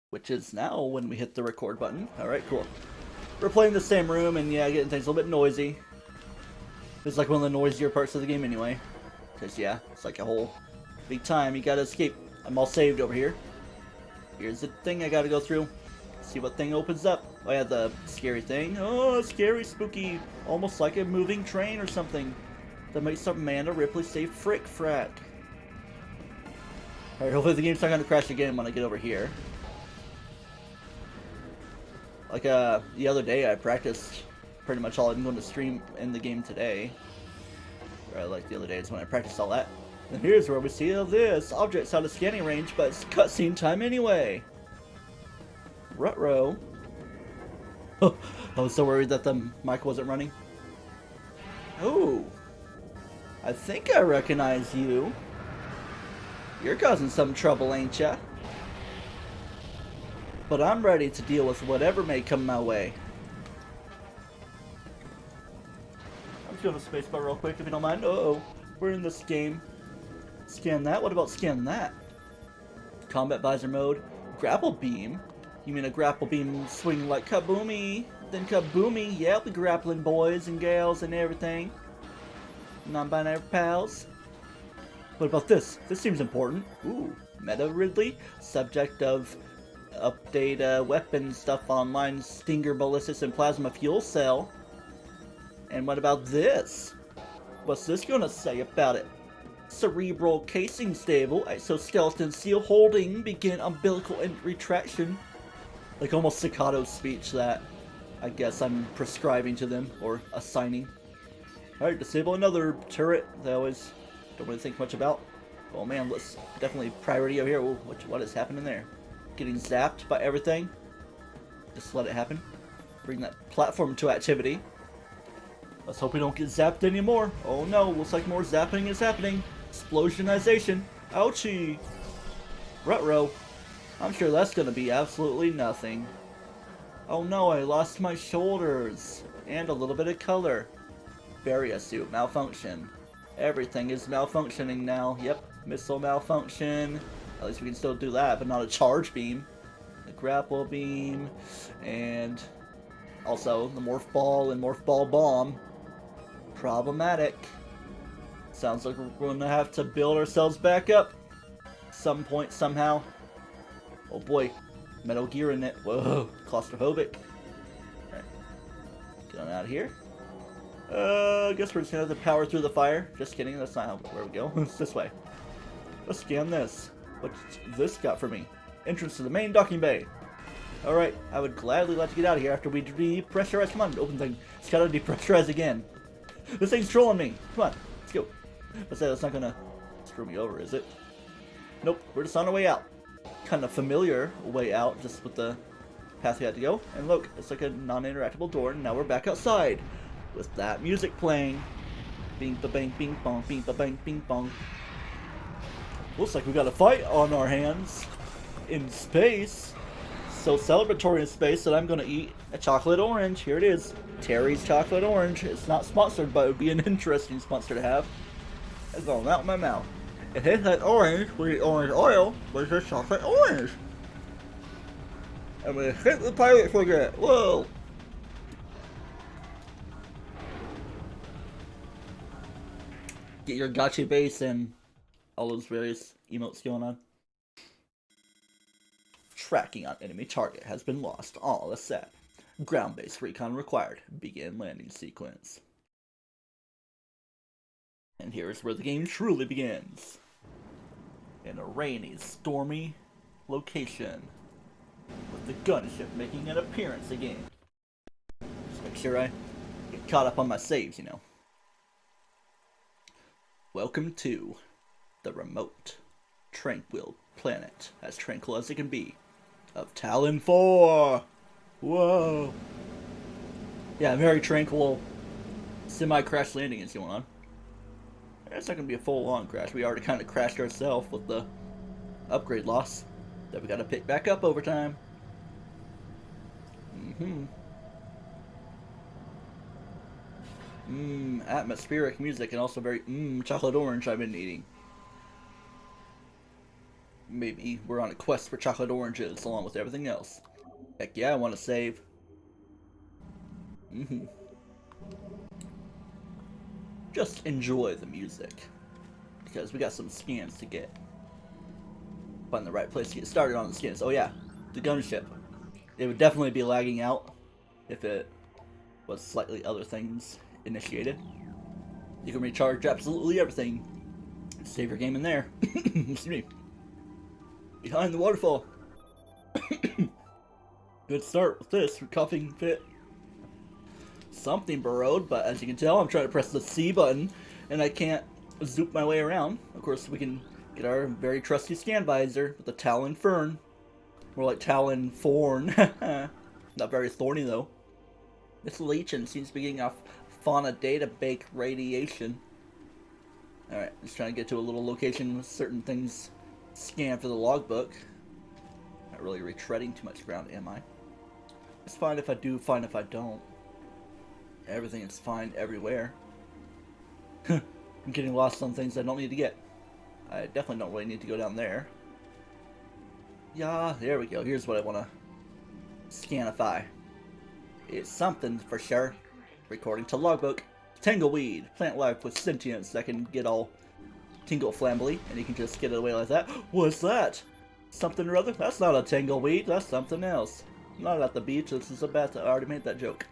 which is now when we hit the record button. Alright, cool. We're playing the same room, and yeah, getting things a little bit noisy. It's like one of the noisier parts of the game anyway. Because yeah, it's like a whole big time. You gotta escape. I'm all saved over here. Here's the thing I gotta go through. See what thing opens up. Oh yeah, the scary thing. Oh, scary, spooky. Almost like a moving train or something. That makes Amanda Ripley say frick frat. Alright, hopefully the game's not gonna crash again when I get over here. Like, the other day I practiced pretty much all I'm going to stream in the game today. Or like the other days when I practiced all that. And here's where we see all this. Objects out of scanning range, but it's cutscene time anyway. Ruh-roh. Oh, I was so worried that the mic wasn't running. Oh. I think I recognize you. You're causing some trouble, ain't ya? But I'm ready to deal with whatever may come my way. I'm just going to spacebar real quick if you don't mind. Uh-oh. We're in this game. Scan that? What about scan that? Combat visor mode. Grapple beam? You mean a grapple beam swing like kaboomy? Then kaboomy. Yeah, we grappling boys and gals and everything. Non-binary pals. What about this? This seems important. Ooh. Meta Ridley? Subject of update weapon stuff online. Stinger, ballistics, and plasma fuel cell. And what about this? What's this gonna say about it? Cerebral casing stable, exoskeleton seal holding, begin umbilical retraction. Like almost staccato speech that I guess I'm prescribing to them or assigning. Alright, disable another turret that I always don't really think much about. Oh man, let's definitely priority over here. Ooh, what is happening there? Getting zapped by everything. Just let it happen. Bring that platform to activity. Let's hope we don't get zapped anymore. Oh no, looks like more zapping is happening. Explosionization. Ouchie. Ruh-roh. I'm sure that's gonna be absolutely nothing. Oh no, I lost my shoulders. And a little bit of color. Barrier suit malfunction. Everything is malfunctioning now. Yep, missile malfunction. At least we can still do that, but not a charge beam. The grapple beam. And also the morph ball and morph ball bomb. Problematic. Sounds like we're going to have to build ourselves back up. Some point, somehow. Oh boy. Metal Gear in it. Whoa. Claustrophobic. Alright. Get on out of here. I guess we're just going to have to power through the fire. Just kidding. That's not how, where we go. It's this way. Let's scan this. What's this got for me? Entrance to the main docking bay. Alright. I would gladly let you get out of here after we depressurize. Come on. Open thing. It's got to depressurize again. This thing's trolling me. Come on. Let's go. Let's say that's not gonna screw me over, is it? Nope, we're just on our way out. Kind of familiar way out, just with the path we had to go. And look, it's like a non-interactable door, and now we're back outside. With that music playing. Bing ba bang bing bong, bing ba bang bing bong. Looks like we got a fight on our hands. In space. So celebratory in space that I'm gonna eat a chocolate orange. Here it is. Terry's chocolate orange. It's not sponsored, but it would be an interesting sponsor to have. It's going out my mouth. It tastes like orange with orange oil, but it's just chocolate orange. I'm gonna hit the pirate frigate. Whoa! Get your gotcha base and all those various emotes going on. Tracking on enemy target has been lost. All is set. Ground-based recon required. Begin landing sequence. And here's where the game truly begins. In a rainy, stormy location. With the gunship making an appearance again. Just make sure I get caught up on my saves, you know. Welcome to the remote, tranquil planet, as tranquil as it can be, of Tallon IV! Whoa! Yeah, very tranquil semi-crash landing is going on. It's not going to be a full-on crash. We already kind of crashed ourselves with the upgrade loss that we got to pick back up over time. Atmospheric music and also very chocolate orange I've been eating. Maybe we're on a quest for chocolate oranges along with everything else. Heck yeah, I want to save. Just enjoy the music, because we got some scans to get. Find the right place to get started on the skins. Oh yeah, the gunship. It would definitely be lagging out if it was slightly other things initiated. You can recharge absolutely everything. Save your game in there. Excuse me. Behind the waterfall. Good start with this. Coughing fit. Something burrowed, but as you can tell, I'm trying to press the C button, and I can't zoop my way around. Of course, we can get our very trusty scan visor with the Tallon Fern. More like Tallon Thorn. Not very thorny, though. This lichen seems to be getting off fauna data bake radiation. Alright, just trying to get to a little location with certain things scanned for the logbook. Not really retreading too much ground, am I? It's fine if I do, fine if I don't. Everything is fine everywhere. I'm getting lost on things I don't need to get. I definitely don't really need to go down there. Yeah, there we go. Here's what I want to scanify. It's something for sure. According to logbook, Tangleweed, plant life with sentience that can get all tingle flambly, and you can just get it away like that. What's that? Something or other? That's not a Tangleweed, that's something else. Not at the beach, this is a bat. I already made that joke.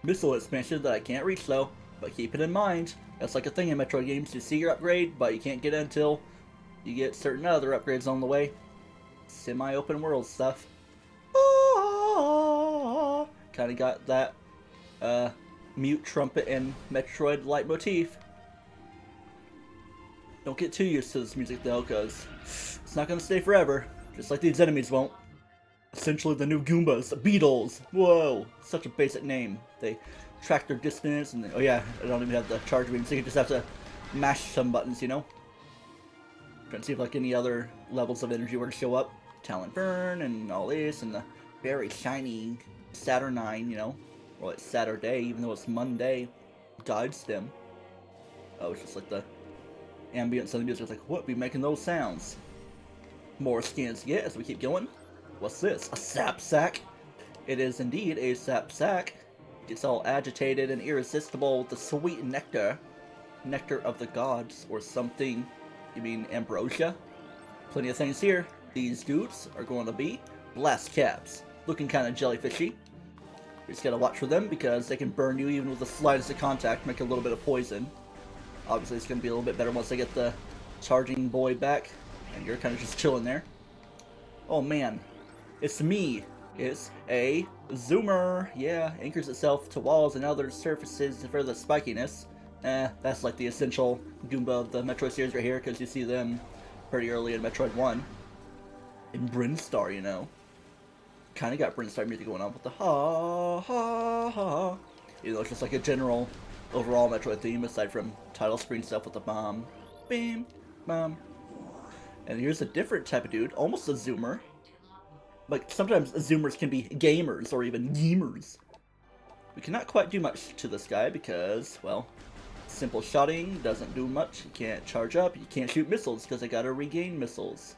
Missile expansion that I can't reach though, but keep it in mind. That's like a thing in Metroid games. You see your upgrade, but you can't get it until you get certain other upgrades on the way. Semi-open world stuff. Kind of got that mute trumpet and Metroid leitmotif. Don't get too used to this music though, because it's not going to stay forever. Just like these enemies won't. Essentially the new Goombas, the Beetles. Whoa, such a basic name. They track their distance, and oh yeah, I don't even have the charge beam, so you just have to mash some buttons, you know? Trying to see if like any other levels of energy were to show up. Tallon Fern and all this, and the very shiny Saturnine, you know? Well, it's Saturday, even though it's Monday. Guide stem. Oh, it's just like the ambience of the music. It's like, what be making those sounds? More scans to get as we keep going. What's this? A sap sack? It is indeed a sap sack. It's all agitated and irresistible with the sweet nectar. Nectar of the gods, or something. You mean ambrosia? Plenty of things here. These dudes are going to be blast caps. Looking kind of jellyfishy. You just gotta watch for them because they can burn you even with the slightest of contact, make a little bit of poison. Obviously it's gonna be a little bit better once I get the charging boy back, and you're kind of just chilling there. Oh man. It's me. It's a zoomer. Yeah, anchors itself to walls and other surfaces for the spikiness. That's like the essential Goomba of the Metroid series right here, because you see them pretty early in Metroid 1. In Brinstar, you know. Kind of got Brinstar music going on with the ha ha ha. You know, it's just like a general overall Metroid theme, aside from title screen stuff with the bomb. Bam, bomb. And here's a different type of dude, almost a zoomer. Like, sometimes zoomers can be gamers, or even gamers. We cannot quite do much to this guy because, well, simple shotting doesn't do much. You can't charge up, you can't shoot missiles because I gotta regain missiles.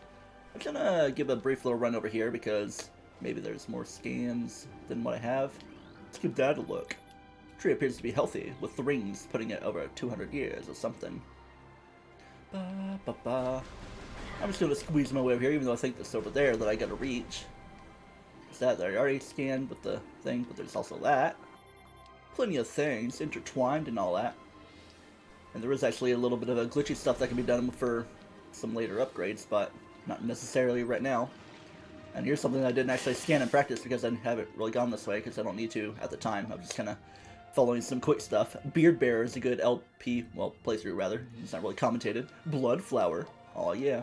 I'm gonna give a brief little run over here because maybe there's more scans than what I have. Let's give that a look. The tree appears to be healthy, with the rings putting it over 200 years or something. Ba, ba, ba. I'm just gonna squeeze my way over here, even though I think it's over there that I gotta reach. Is that I already scanned with the thing, but there's also that. Plenty of things intertwined and all that. And there is actually a little bit of a glitchy stuff that can be done for some later upgrades, but not necessarily right now. And here's something I didn't actually scan in practice because I haven't really gone this way because I don't need to at the time. I'm just kind of following some quick stuff. Beard Bear is a good LP, well, playthrough rather. It's not really commentated. Blood Flower. Oh yeah.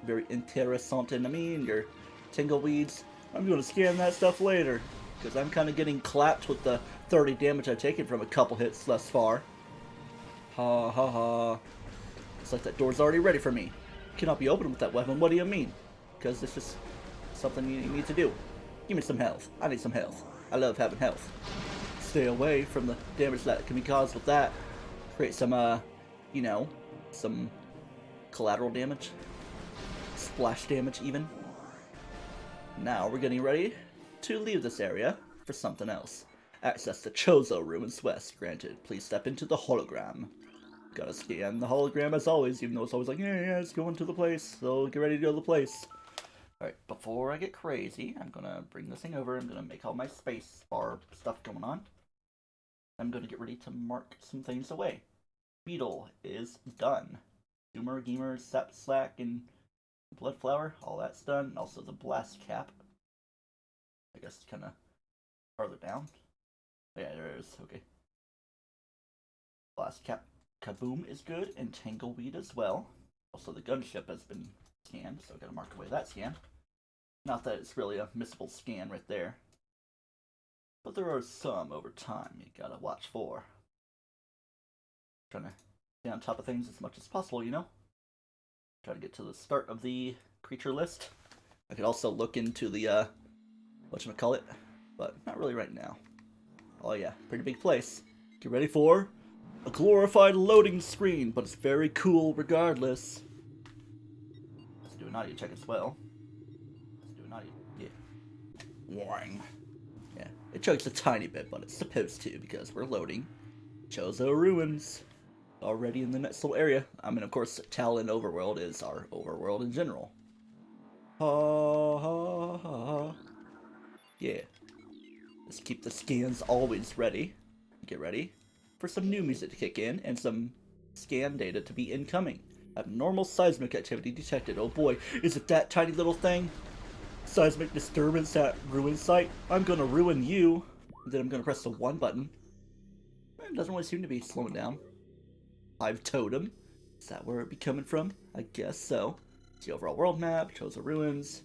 Very interessant and I mean, your Tingleweeds. I'm going to scan that stuff later, because I'm kind of getting clapped with the 30 damage I've taken from a couple hits thus far. Ha ha ha. It's like that door's already ready for me. Cannot be opened with that weapon, what do you mean? Because it's just something you need to do. Give me some health. I need some health. I love having health. Stay away from the damage that can be caused with that. Create some, you know, some collateral damage. splash damage even. Now we're getting ready to leave this area for something else. Access to Chozo Ruins West granted. Please step into the hologram. Gotta scan the hologram as always, even though it's always like, yeah, it's going to the place, so get ready to go to the place. Alright, before I get crazy, I'm gonna bring this thing over. I'm gonna make all my space bar stuff going on. I'm gonna get ready to mark some things away. Beetle is done. Zoomer, Gamer, Sap Slack, and Bloodflower, all that's done. And also the Blast Cap. I guess kind of farther down. Yeah, there it is. Okay. Blast Cap Kaboom is good, and Tangleweed as well. Also, the gunship has been scanned, so I gotta mark away that scan. Not that it's really a missable scan right there. But there are some over time you gotta watch for. Trying to stay on top of things as much as possible, you know? Try to get to the start of the creature list. I could also look into the, whatchamacallit, but not really right now. Oh yeah, pretty big place. Get ready for a glorified loading screen, but it's very cool regardless. Let's do an audio check as well. Let's do an audio, yeah. Warning. Yeah, it chokes a tiny bit, but it's supposed to because we're loading Chozo Ruins. Already in the next little area. I mean, of course, Tallon Overworld is our overworld in general. Ha ha ha. Yeah. Just keep the scans always ready. Get ready for some new music to kick in and some scan data to be incoming. Abnormal seismic activity detected. Oh boy, is it that tiny little thing? Seismic disturbance at ruin site. I'm gonna ruin you. And then I'm gonna press the 1 button. It doesn't really seem to be slowing down. Hive Totem. Is that where it be coming from? I guess so. It's the overall world map, Chozo Ruins.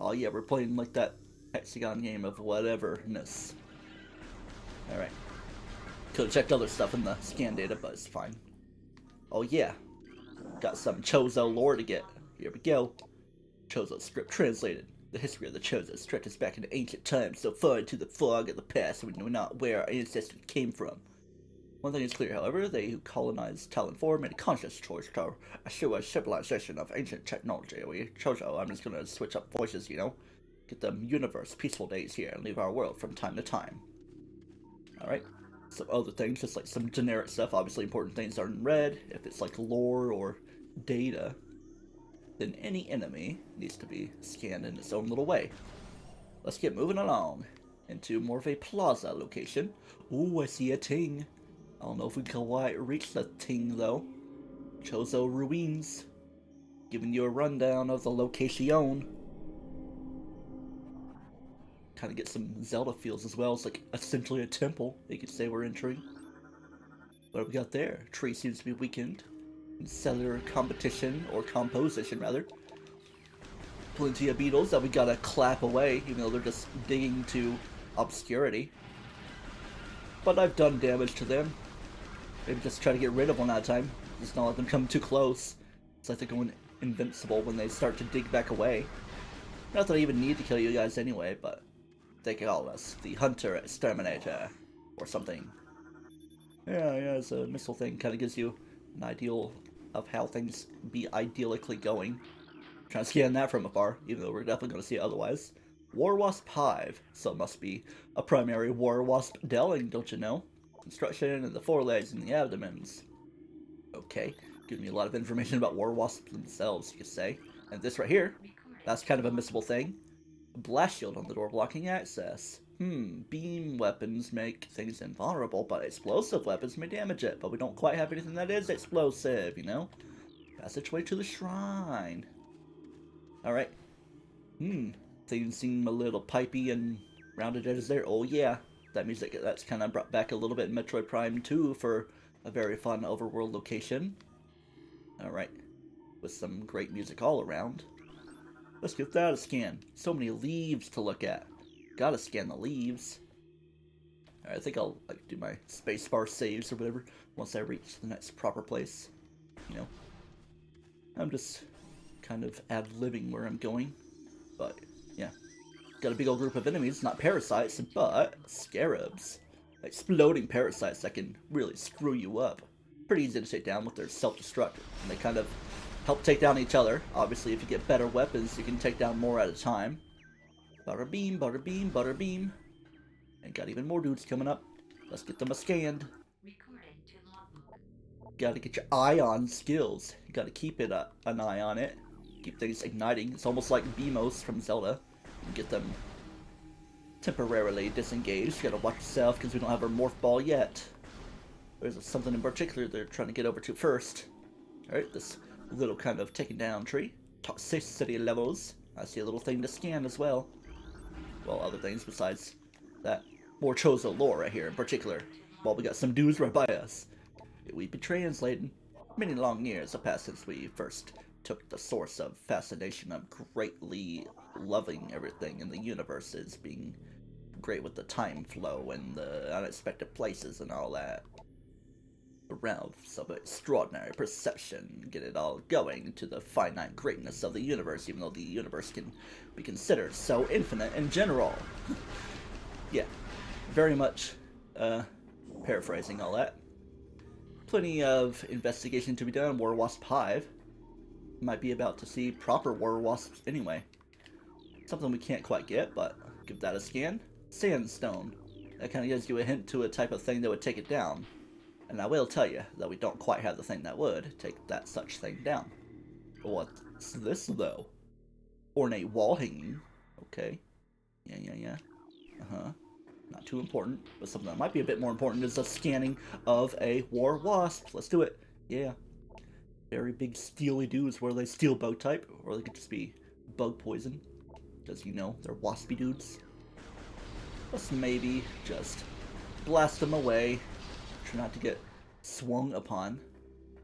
Oh yeah, we're playing like that hexagon game of whateverness. Alright. Could've checked other stuff in the scan data, but it's fine. Oh yeah. Got some Chozo lore to get. Here we go. Chozo script translated. The history of the Chozo stretches back into ancient times, so far into the fog of the past we know not where our ancestors came from. One thing is clear, however, they who colonized Tallon IV made a conscious choice to assure a civilization of ancient technology. We Chozo, I'm just gonna switch up voices, you know? Get them universe peaceful days here and leave our world from time to time. Alright. Some other things, just like some generic stuff. Obviously important things are in red. If it's like lore or data, then any enemy needs to be scanned in its own little way. Let's get moving along into more of a plaza location. Ooh, I see a ting. I don't know if we can quite reach the ting though. Chozo Ruins. Giving you a rundown of the location. Kind of get some Zelda feels as well. It's like essentially a temple, you could say we're entering. What have we got there? Tree seems to be weakened. Cellular competition, or composition rather. Plenty of beetles that we gotta clap away, even though they're just digging to obscurity. But I've done damage to them. Maybe just try to get rid of one at a time. Just not let them come too close. It's like they're going invincible when they start to dig back away. Not that I even need to kill you guys anyway, but they call us the Hunter Exterminator or something. Yeah, it's a missile thing. Kind of gives you an ideal of how things be idyllically going. Trying to scan that from afar, even though we're definitely going to see it otherwise. War Wasp Hive, so it must be a primary War Wasp dwelling, don't you know? Construction and the forelegs and the abdomens. Okay, giving me a lot of information about War Wasps themselves, you could say. And this right here, that's kind of a missable thing. A blast shield on the door blocking access. Beam weapons make things invulnerable, but explosive weapons may damage it. But we don't quite have anything that is explosive, you know? Passageway to the shrine. Alright. Things seem a little pipey and rounded edges there. Oh yeah. That means that's kind of brought back a little bit in Metroid Prime 2 for a very fun overworld location. Alright. With some great music all around. Let's give that a scan. So many leaves to look at. Gotta scan the leaves. Alright, I think I'll like do my spacebar saves or whatever once I reach the next proper place. You know. I'm just kind of ad-libbing where I'm going. But, yeah. Got a big old group of enemies, not parasites, but scarabs. Exploding parasites that can really screw you up. Pretty easy to take down with their self-destruct. And they kind of help take down each other. Obviously, if you get better weapons, you can take down more at a time. Butter beam, butter beam, butter beam. And got even more dudes coming up. Let's get them scanned. Gotta get your eye on skills. You gotta keep it an eye on it. Keep things igniting. It's almost like BMOS from Zelda. You get them temporarily disengaged. You gotta watch yourself because we don't have our morph ball yet. There's something in particular they're trying to get over to first. Alright, this little kind of taken down tree. Toxicity levels. I see a little thing to scan as well. Well, other things besides that. More Chozo lore right here in particular. Well, we got some dudes right by us. We've been translating. Many long years have passed since we first took the source of fascination of greatly loving everything in the universe as being great with the time flow and the unexpected places and all that. The realms of extraordinary perception get it all going to the finite greatness of the universe, even though the universe can be considered so infinite in general. Yeah, very much paraphrasing all that. Plenty of investigation to be done. War Wasp Hive. Might be about to see proper War Wasps anyway. Something we can't quite get, but give that a scan. Sandstone. That kind of gives you a hint to a type of thing that would take it down. And I will tell you that we don't quite have the thing that would take that such thing down. What's this though? Ornate wall hanging. Okay. Yeah. Not too important, but something that might be a bit more important is the scanning of a war wasp. Let's do it. Yeah. Very big steely dudes, whether they steel bug type, or they could just be bug poison. Because, you know, they're waspy dudes. Let's maybe just blast them away. Try not to get swung upon.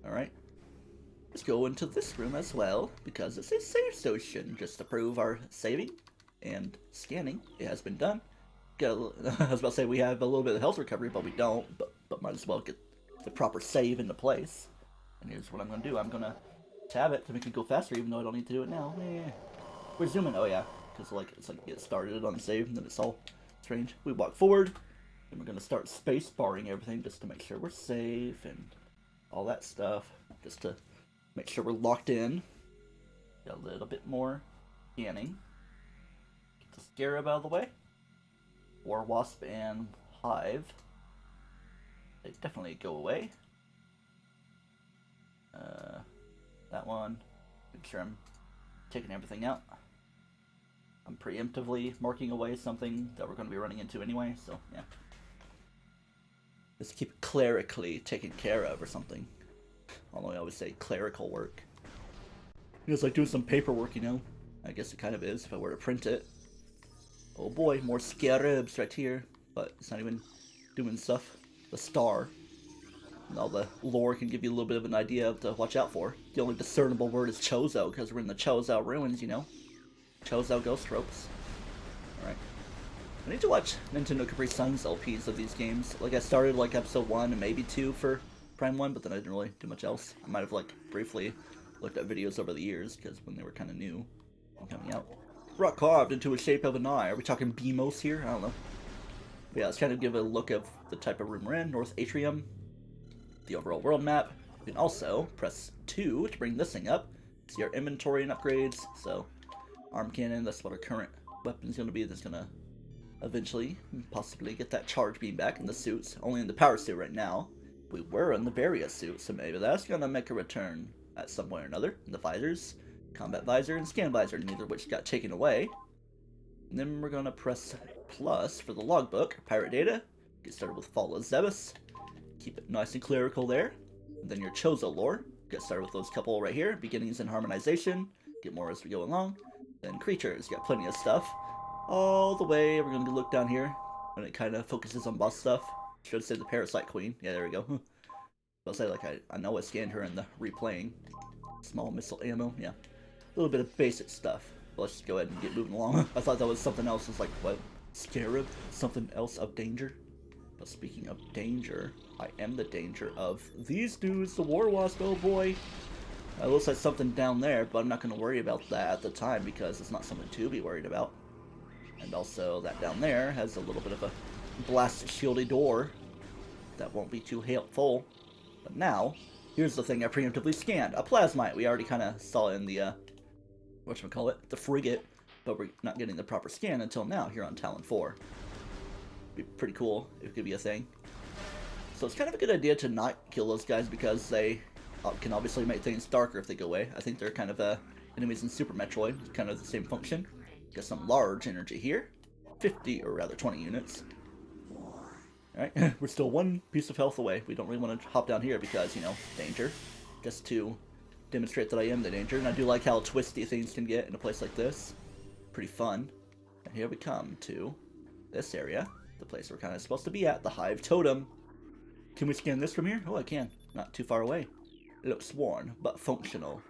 Alright. Let's go into this room as well, because it's a save station, just to prove our saving and scanning. It has been done. I was about to say we have a little bit of health recovery, but we don't. But might as well get the proper save into place. And here's what I'm going to do. I'm going to tab it to make it go faster, even though I don't need to do it now. We're zooming. Oh yeah, because it's like get started on save, and then it's all strange. We walk forward, and we're going to start space barring everything just to make sure we're safe and all that stuff, just to make sure we're locked in. Got a little bit more scanning. Get the scarab out of the way. War Wasp and Hive. They definitely go away. That one. Make sure I'm taking everything out. I'm preemptively marking away something that we're going to be running into anyway, so yeah. Just keep it clerically taken care of or something. Although I always say clerical work. It's like doing some paperwork, you know? I guess it kind of is if I were to print it. Oh boy, more scarabs right here. But it's not even doing stuff. The star. And all the lore can give you a little bit of an idea of to watch out for. The only discernible word is Chozo, because we're in the Chozo Ruins, you know? Chozo Ghost Ropes. Alright. I need to watch Nintendo Capri Sun's LPs of these games. Like, I started, like, episode 1 and maybe 2 for Prime 1, but then I didn't really do much else. I might have, like, briefly looked at videos over the years, because when they were kind of new and coming out. Rock carved into a shape of an eye. Are we talking BMOS here? I don't know. But yeah, let's kind of give a look of the type of room we're in. North Atrium. The overall world map. You can also press 2 to bring this thing up. See our inventory and upgrades. So, arm cannon, that's what our current weapon is going to be. That's going to eventually, possibly get that charge beam back in the suits. Only in the power suit right now. We were in the various suit, so maybe that's going to make a return at some point or another. In the visors, combat visor and scan visor, neither of which got taken away. And then we're going to press plus for the logbook, pirate data. Get started with Fall of Zebus. Keep it nice and clerical there. And then your Chozo lore. Get started with those couple right here. Beginnings and harmonization. Get more as we go along. Then creatures. Got plenty of stuff. All the way, we're going to look down here. When it kind of focuses on boss stuff. Should say the Parasite Queen. Yeah, there we go. I'll say, like, I know I scanned her in the replaying. Small missile ammo. Yeah. A little bit of basic stuff. But let's just go ahead and get moving along. I thought that was something else. It's like, what? Scarab? Something else of danger? But speaking of danger, I am the danger of these dudes, the War Wasp, oh boy. It looks like something down there, but I'm not going to worry about that at the time because it's not something to be worried about. And also, that down there has a little bit of a blast shieldy door that won't be too helpful. But now, Here's the thing I preemptively scanned. A plasmite. We already kind of saw it in the, whatchamacallit, the frigate, but we're not getting the proper scan until now here on Tallon IV. Be pretty cool if it could be a thing. So it's kind of a good idea to not kill those guys because they can obviously make things darker if they go away. I think they're kind of enemies in Super Metroid, kind of the same function. Got some large energy here. 50, or rather 20 units. Alright, we're still one piece of health away. We don't really want to hop down here because, you know, danger. Just to demonstrate that I am the danger. And I do like how twisty things can get in a place like this. Pretty fun. And here we come to this area. The place we're kind of supposed to be at. The Hive Totem. Can we scan this from here? Oh, I can. Not too far away. It looks worn, but functional.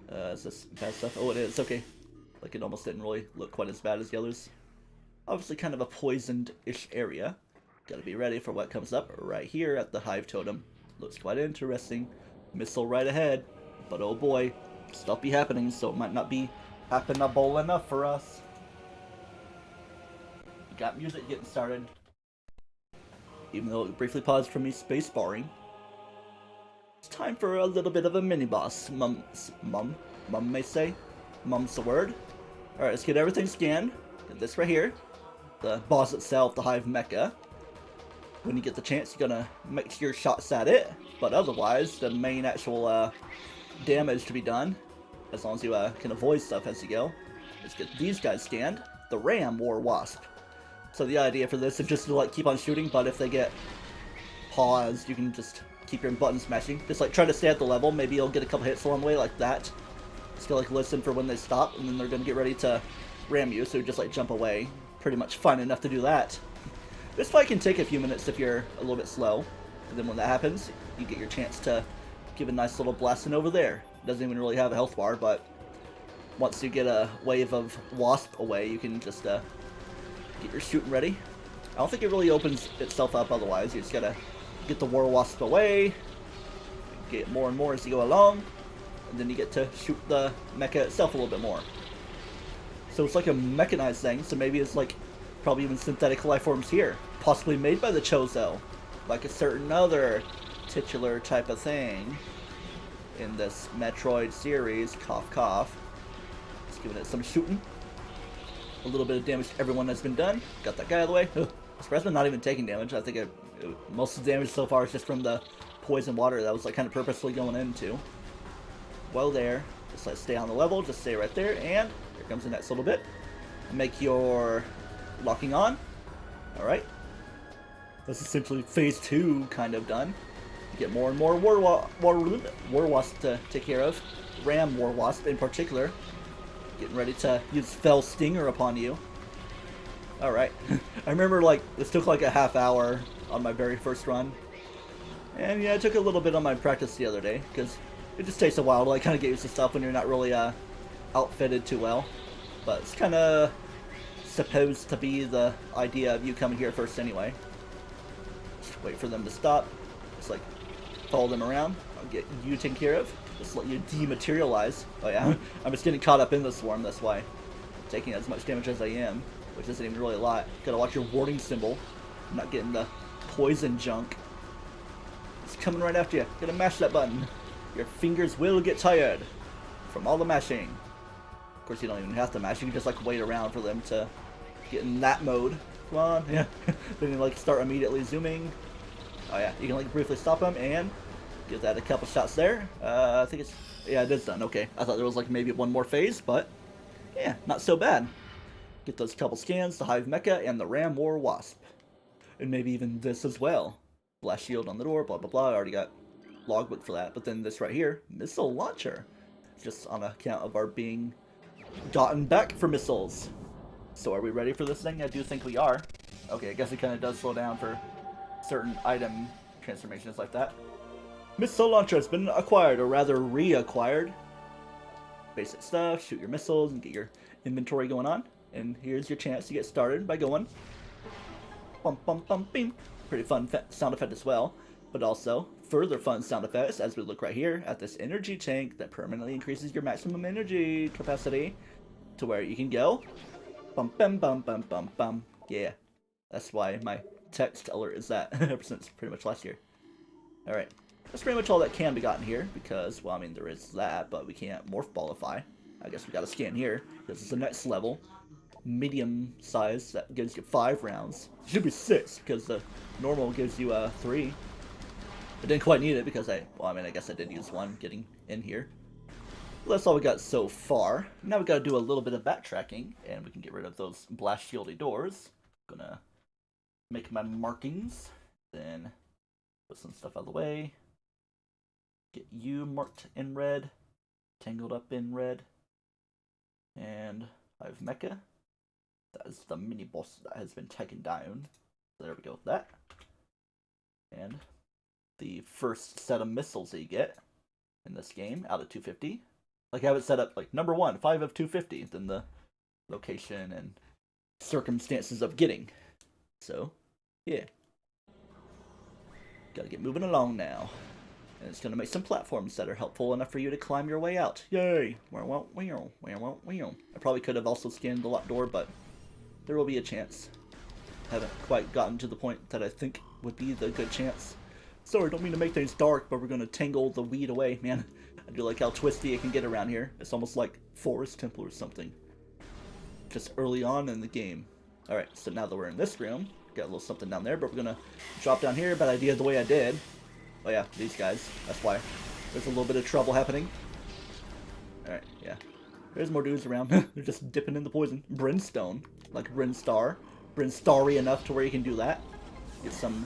Is this bad stuff? Oh, it is. Okay. Like, it almost didn't really look quite as bad as the others. Obviously kind of a poisoned-ish area. Gotta be ready for what comes up right here at the Hive Totem. Looks quite interesting. Missile right ahead. But oh boy, stuff be happening, so it might not be happenable enough for us. We got music getting started. Even though it briefly paused from me spacebarring. It's time for a little bit of a mini-boss. Mum may say. Mum's the word. Alright, let's get everything scanned. Get this right here. The boss itself, the Hive Mecha. When you get the chance, you're gonna make your shots at it. But otherwise, the main actual damage to be done, as long as you can avoid stuff as you go, is get these guys scanned. The Ram War Wasp. So the idea for this is just to like keep on shooting, but if they get paused, you can just keep your button smashing. Just like try to stay at the level. Maybe you'll get a couple hits along the way like that. Just gotta like listen for when they stop, and then they're gonna get ready to ram you. So just like jump away. Pretty much fine enough to do that. This fight can take a few minutes if you're a little bit slow. And then when that happens, you get your chance to give a nice little blasting over there. Doesn't even really have a health bar, but once you get a wave of wasp away, you can just get your shooting ready. I don't think it really opens itself up otherwise. You just gotta get the war wasp away, get more and more as you go along, and then you get to shoot the mecha itself a little bit more. So it's like a mechanized thing, so maybe it's like probably even synthetic life forms here, possibly made by the Chozo, like a certain other titular type of thing in this Metroid series. Cough, cough. Just giving it some shooting. A little bit of damage to everyone has been done. Got that guy out of the way. I'm surprised I'm not even taking damage. I think most of the damage so far is just from the poison water that was like kind of purposely going into. Well there. Just like stay on the level. Just stay right there. And here comes the next little bit. Make your locking on. Alright. That's essentially phase 2 kind of done. You get more and more war wasp to take care of. Ram war wasp in particular. Getting ready to use Fell Stinger upon you. Alright. I remember like this took like a half hour on my very first run. And yeah, it took a little bit on my practice the other day, because it just takes a while to like kind of get used to stuff when you're not really outfitted too well. But it's kind of supposed to be the idea of you coming here first anyway. Just wait for them to stop. Just like follow them around. I'll get you taken care of. Just let you dematerialize. Oh yeah, I'm just getting caught up in the swarm, that's why I'm taking as much damage as I am, which isn't even really a lot. Gotta watch your warning symbol. I'm not getting the poison junk. It's coming right after you. Gotta mash that button. Your fingers will get tired from all the mashing. Of course, you don't even have to mash. You can just like wait around for them to get in that mode. Come on, yeah. Then you like start immediately zooming. Oh yeah, you can like briefly stop them and get that a couple shots there. I think it's, yeah, it is done. Okay, I thought there was like maybe one more phase, but yeah, not so bad. Get those couple scans, the Hive Mecha and the Ram War Wasp, and maybe even this as well. Blast shield on the door, blah blah blah. I already got logbook for that. But then this right here, missile launcher, just on account of our being gotten back for missiles. So are we ready for this thing? I do think we are. Okay, I guess it kind of does slow down for certain item transformations like that. Missile launcher has been acquired, or rather reacquired. Basic stuff, shoot your missiles and get your inventory going on. And here's your chance to get started by going bum bum bum bing. Pretty fun sound effect as well. But also, further fun sound effects as we look right here at this energy tank that permanently increases your maximum energy capacity to where you can go bum bum bum bum bum bum. Yeah, that's why my text alert is that ever since pretty much last year. Alright, that's pretty much all that can be gotten here, because, well, I mean, there is that, but we can't morph ballify. I guess we gotta scan here, because it's the next level. Medium size, that gives you 5 rounds. It should be 6, because the normal gives you 3. I didn't quite need it, because I guess I did use 1 getting in here. Well, that's all we got so far. Now we gotta do a little bit of backtracking, and we can get rid of those blast shieldy doors. Gonna make my markings, then put some stuff out of the way. Get you marked in red, tangled up in red, and I have Mecha. That is the mini boss that has been taken down. So there we go with that. And the first set of missiles that you get in this game out of 250. Like I have it set up like number 1, 5 of 250, then the location and circumstances of getting. So, yeah. Gotta get moving along now. And it's gonna make some platforms that are helpful enough for you to climb your way out. Yay! I probably could have also scanned the locked door, but there will be a chance. Haven't quite gotten to the point that I think would be the good chance. Sorry, don't mean to make things dark, but we're gonna tangle the weed away, man. I do like how twisty it can get around here. It's almost like Forest Temple or something. Just early on in the game. Alright, so now that we're in this room, got a little something down there, but we're gonna drop down here. Bad idea the way I did. Oh yeah, these guys. That's why. There's a little bit of trouble happening. Alright, yeah. There's more dudes around. They're just dipping in the poison. Brimstone. Like Brinstar. Brinstarry enough to where you can do that. Get some,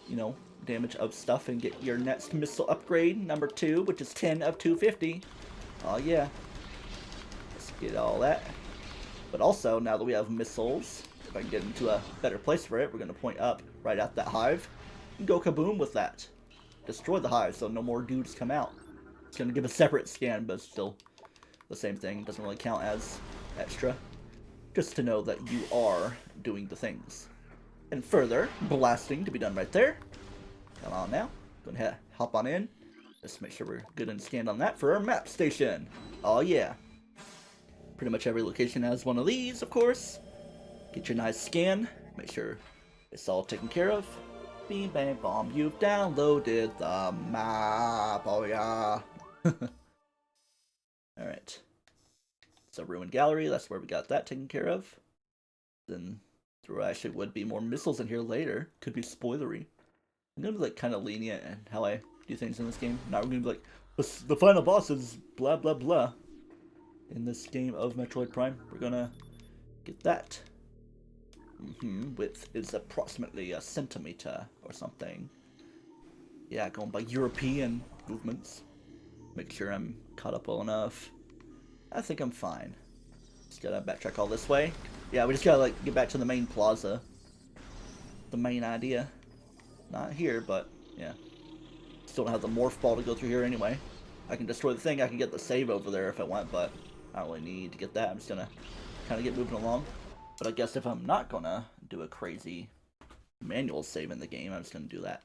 you know, damage of stuff and get your next missile upgrade, number 2, which is 10 of 250. Oh yeah. Let's get all that. But also, now that we have missiles, if I can get into a better place for it, we're going to point up right at that hive. And go kaboom with that. Destroy the hive so no more dudes come out. It's going to give a separate scan, but still the same thing. Doesn't really count as extra. Just to know that you are doing the things. And further, blasting to be done right there. Come on now. Go ahead, hop on in. Just make sure we're good and scanned on that for our map station. Oh yeah. Pretty much every location has one of these, of course. Get your nice scan. Make sure it's all taken care of. Beam bang bomb, you've downloaded the map. Oh yeah. Alright. So ruined gallery, that's where we got that taken care of. Then there actually would be more missiles in here later. Could be spoilery. I'm gonna be like kind of lenient in how I do things in this game. Not gonna be like the final boss is blah blah blah. In this game of Metroid Prime, we're gonna get that. Width is approximately a centimeter or something. Yeah, going by European movements. Make sure I'm caught up well enough. I think I'm fine. Just gotta backtrack all this way. Yeah, we just gotta like get back to the main plaza. The main idea. Not here, but yeah. Still don't have the morph ball to go through here anyway. I can destroy the thing, I can get the save over there if I want, but I don't really need to get that. I'm just gonna kind of get moving along. But I guess if I'm not gonna do a crazy manual save in the game, I'm just gonna do that.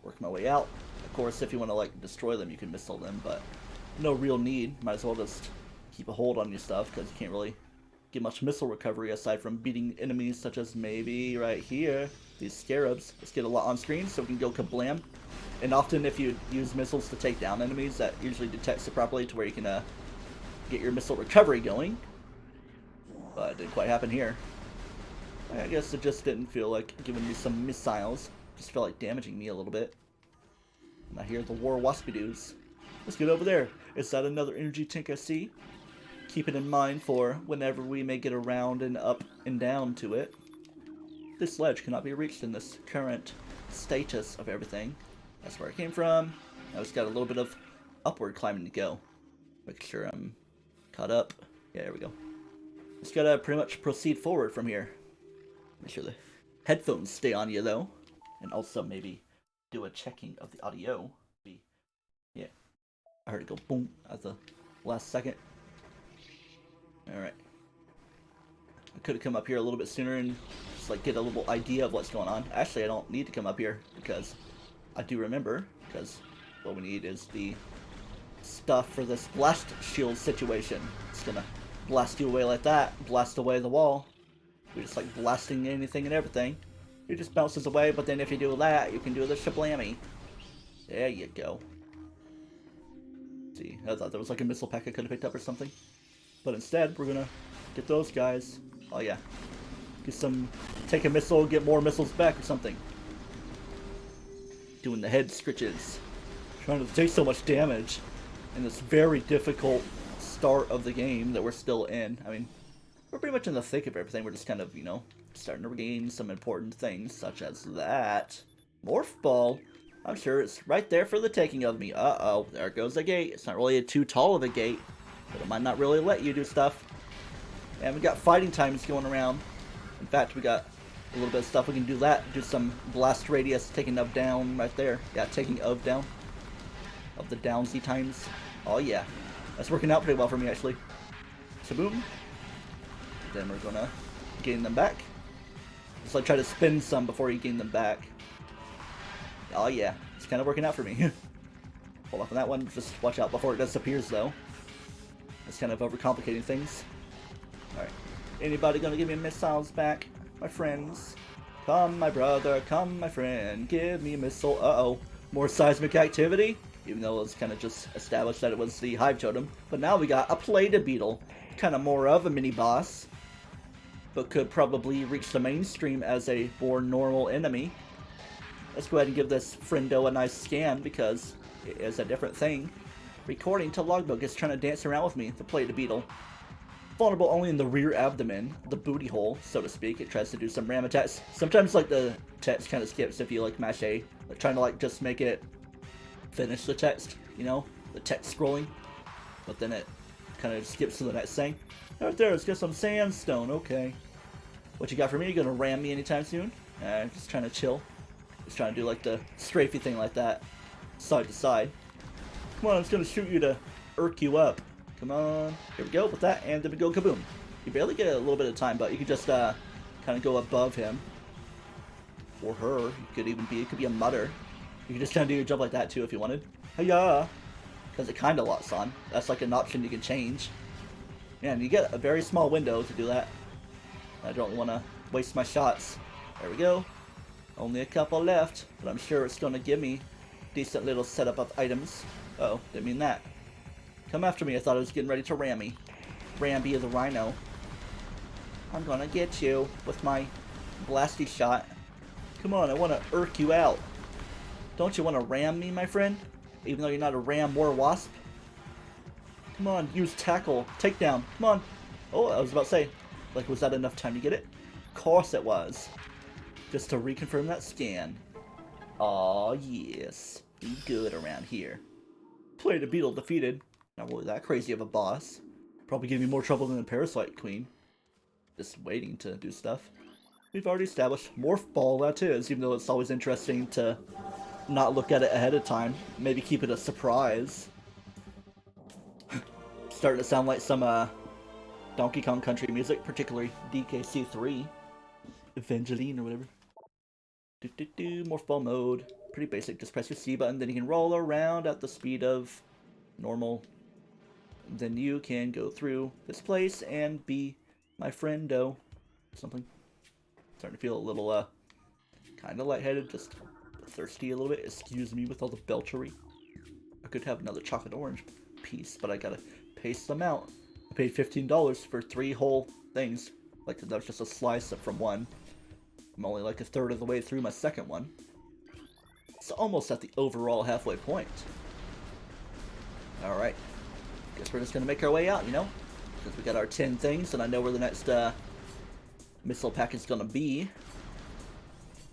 Work my way out. Of course, if you want to like destroy them, you can missile them, but no real need. Might as well just keep a hold on your stuff, because you can't really get much missile recovery aside from beating enemies such as maybe right here, these scarabs. Let's get a lot on screen so we can go kablam. And often if you use missiles to take down enemies, that usually detects it properly to where you can get your missile recovery going. But it didn't quite happen here. I guess it just didn't feel like giving me some missiles. Just felt like damaging me a little bit. And I hear the war waspy dudes. Let's get over there. Is that another energy tank I see? Keep it in mind for whenever we may get around and up and down to it. This ledge cannot be reached in this current status of everything. That's where I came from. Now it's got a little bit of upward climbing to go. Make sure I'm caught up. Yeah, there we go. Just gotta pretty much proceed forward from here. Make sure the headphones stay on you though. And also maybe do a checking of the audio. Yeah. I heard it go boom at the last second. Alright. I could have come up here a little bit sooner and just like get a little idea of what's going on. Actually, I don't need to come up here because I do remember, because what we need is the stuff for this blast shield situation. It's gonna blast you away like that, blast away the wall. We're just like blasting anything and everything. It just bounces away, but then if you do that, you can do the shablammy. There you go. Let's see, I thought there was like a missile pack I could have picked up or something. But instead, we're gonna get those guys. Oh yeah. Get some, take a missile, get more missiles back or something. Doing the head scritches. Trying to take so much damage in this very difficult start of the game that we're still in. I mean, we're pretty much in the thick of everything. We're just kind of, you know, starting to regain some important things, such as that. Morph Ball. I'm sure it's right there for the taking of me. Uh-oh, there goes the gate. It's not really too tall of a gate, but it might not really let you do stuff. And we got fighting times going around. In fact, we got a little bit of stuff we can do that. Do some blast radius, taking of down right there. Yeah, taking of down. Of the downsy times. Oh yeah. That's working out pretty well for me actually. So boom. Then we're gonna gain them back. Just like try to spin some before you gain them back. Oh yeah. It's kind of working out for me. Hold off on that one. Just watch out before it disappears though. It's kind of overcomplicating things. Alright. Anybody gonna give me missiles back? My friends. Come, my brother. Come, my friend. Give me a missile. Uh-oh. More seismic activity? Even though it was kind of just established that it was the Hive Totem. But now we got a Plated Beetle. Kind of more of a mini-boss. But could probably reach the mainstream as a more normal enemy. Let's go ahead and give this friendo a nice scan because it is a different thing. Recording to logbook is trying to dance around with me, the Plated Beetle. Vulnerable only in the rear abdomen, the booty hole, so to speak. It tries to do some ram attacks. Sometimes like the text kind of skips if you like mash A. Like trying to like just make it finish the text, you know, the text scrolling, but then it kind of skips to the next thing. Right there, let's get some sandstone. Okay, what you got for me? You gonna ram me anytime soon? Just trying to chill, just trying to do like the strafey thing like that, side to side. Come on, I'm just gonna shoot you to irk you up. Come on, here we go with that, and then we go kaboom. You barely get a little bit of time, but you can just kind of go above him or her. It could even be, it could be a mutter. You can just kind of do your jump like that too if you wanted. Hiya! Because it kind of locks on. That's like an option you can change. And you get a very small window to do that. I don't want to waste my shots. There we go. Only a couple left, but I'm sure it's going to give me a decent little setup of items. Uh-oh, didn't mean that. Come after me, I thought I was getting ready to ram me. Ramby the Rhino. I'm going to get you with my blasty shot. Come on, I want to irk you out. Don't you want to ram me, my friend? Even though you're not a ram war wasp? Come on, use tackle. Takedown. Come on. Oh, I was about to say, like, was that enough time to get it? Of course it was. Just to reconfirm that scan. Aw, yes. Be good around here. Plated Beetle defeated. Not really that crazy of a boss. Probably give me more trouble than the Parasite Queen. Just waiting to do stuff. We've already established Morph Ball, that is, even though it's always interesting to not look at it ahead of time. Maybe keep it a surprise. Starting to sound like some Donkey Kong Country music, particularly DKC3. Evangeline or whatever. Morph Ball mode. Pretty basic, just press your C button, then you can roll around at the speed of normal. Then you can go through this place and be my friendo. Something. Starting to feel a little, kind of lightheaded, just thirsty a little bit. Excuse me with all the belchery. I could have another chocolate orange piece, but I gotta pace them out. I paid $15 for 3 whole things. Like, that was just a slice from one. I'm only like a third of the way through my second one. It's almost at the overall halfway point. Alright. Guess we're just gonna make our way out, you know? Since we got our 10 things, and I know where the next, missile pack is gonna be.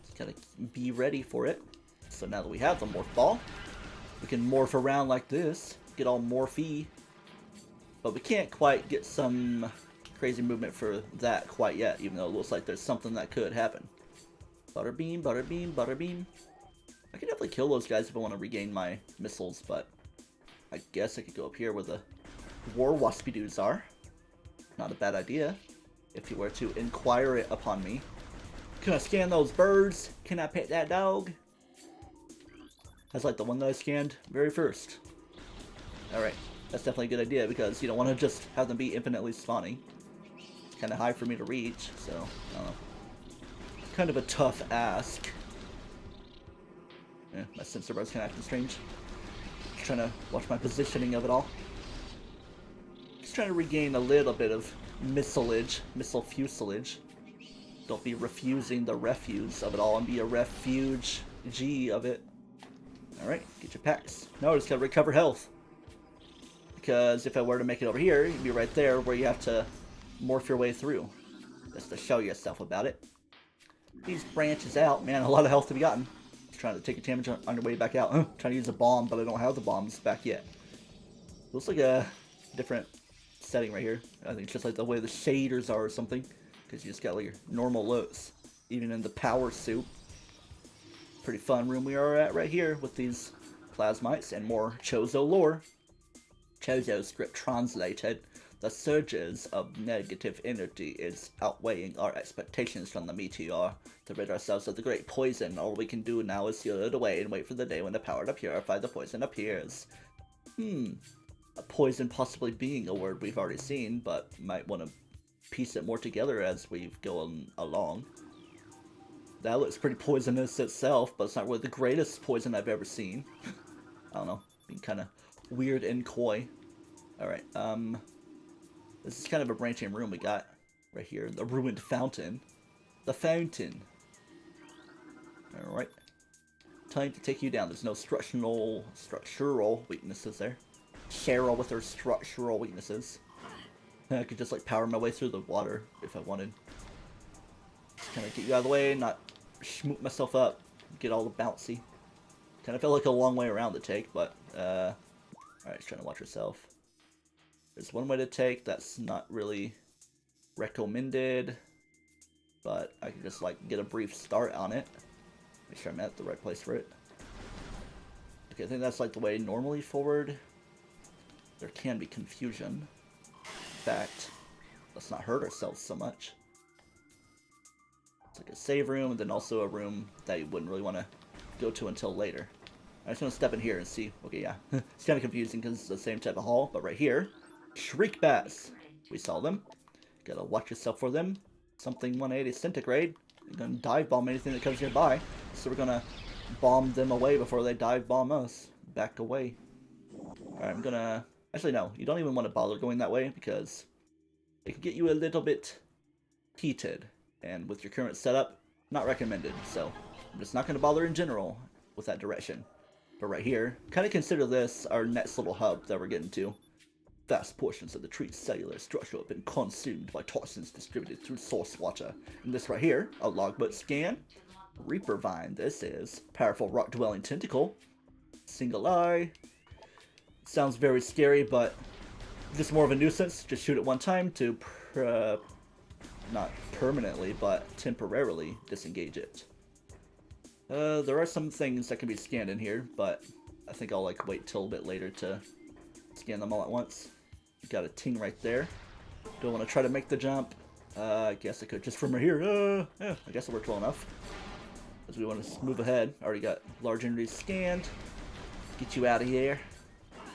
Just gotta be ready for it. So now that we have the Morph Ball, we can morph around like this, get all morphy. But we can't quite get some crazy movement for that quite yet, even though it looks like there's something that could happen. Butterbeam, butterbeam, butterbeam. I could definitely kill those guys if I want to regain my missiles, but I guess I could go up here where the war waspy dudes are. Not a bad idea. If you were to inquire it upon me. Can I scan those birds? Can I pet that dog? That's like the one that I scanned very first. Alright, that's definitely a good idea because you don't want to just have them be infinitely spawning. It's kind of high for me to reach, so I don't know. Kind of a tough ask. My sensor bar's kind of acting strange. Just trying to watch my positioning of it all. Just trying to regain a little bit of missile fuselage. Don't be refusing the refuse of it all and be a refuge G of it. Alright, get your packs. No, I just gotta recover health. Because if I were to make it over here, you'd be right there where you have to morph your way through. Just to show yourself about it. These branches out, man, a lot of health to be gotten. Just trying to take a damage on your way back out. Trying to use a bomb, but I don't have the bombs back yet. Looks like a different setting right here. I think it's just like the way the shaders are or something. Because you just got like your normal lows. Even in the power suit. Pretty fun room we are at right here with these plasmites and more Chozo lore. Chozo script translated. The surges of negative energy is outweighing our expectations from the meteor. To rid ourselves of the great poison, all we can do now is seal it away and wait for the day when the power to purify the poison appears. A poison possibly being a word we've already seen, but might want to piece it more together as we go along. That looks pretty poisonous itself, but it's not really the greatest poison I've ever seen. I don't know, being kind of weird and coy. Alright, this is kind of a branching room we got right here. The ruined fountain. The fountain. Alright. Time to take you down. There's no structural weaknesses there. Cheryl with her structural weaknesses. I could just like power my way through the water if I wanted. Just kind of get you out of the way, not schmoop myself up, get all the bouncy. Kind of felt like a long way around to take, but alright, just trying to watch yourself. There's one way to take that's not really recommended, but I can just like get a brief start on it. Make sure I'm at the right place for it. Okay, I think that's like the way normally forward. There can be confusion. In fact, let's not hurt ourselves so much. It's like a save room, and then also a room that you wouldn't really want to go to until later. I'm just going to step in here and see. Okay, yeah. It's kind of confusing because it's the same type of hall, but right here, Shriek Bats. We saw them. Gotta watch yourself for them. Something 180 centigrade. You're gonna dive bomb anything that comes nearby. So we're gonna bomb them away before they dive bomb us. Back away. Alright, I'm gonna... Actually, no. You don't even want to bother going that way because it can get you a little bit heated. And with your current setup, not recommended. So I'm just not gonna bother in general with that direction. But right here, kind of consider this our next little hub that we're getting to. Vast portions of the tree's cellular structure have been consumed by toxins distributed through source water. And this right here, a logbook scan. Reaper Vine, this is. Powerful rock-dwelling tentacle. Single eye. Sounds very scary, but just more of a nuisance. Just shoot it one time to, not permanently, but temporarily disengage it. There are some things that can be scanned in here, but I think I'll like wait till a bit later to scan them all at once. Got a ting right there. Don't want to try to make the jump. I guess I could just from right here. Yeah, I guess it worked well enough. As we want to move ahead. Already got large entities scanned. Get you out of here.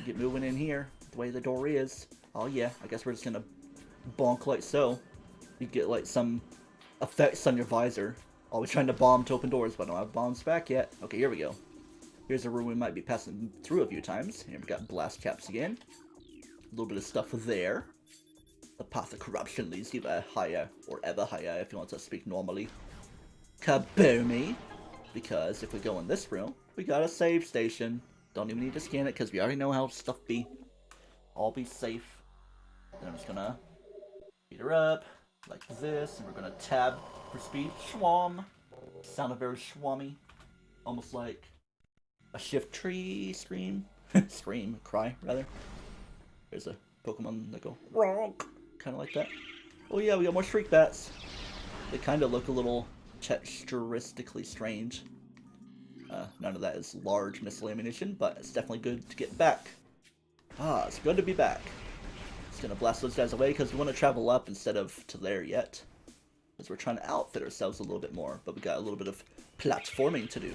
Get moving in here. The way the door is. Oh yeah, I guess we're just gonna bonk like so. You get like some effects on your visor. Always trying to bomb to open doors, but I don't have bombs back yet. Okay, here we go. Here's a room we might be passing through a few times. Here we got blast caps again. A little bit of stuff there. The path of corruption leads either higher or ever higher if you want to speak normally. Kaboomy! Because if we go in this room, we got a save station. Don't even need to scan it because we already know how stuff be. All be safe. Then I'm just gonna beat her up like this, and we're gonna tab for speed. Schwam! Sounded very schwammy. Almost like a shift tree scream. Cry, rather. There's a Pokemon that go ronk, kind of like that. Oh yeah, we got more Shriek Bats. They kind of look a little texturistically strange. None of that is large missile ammunition, but it's definitely good to get back. Ah, it's good to be back. Just gonna blast those guys away because we want to travel up instead of to there yet. Because we're trying to outfit ourselves a little bit more, but we got a little bit of platforming to do.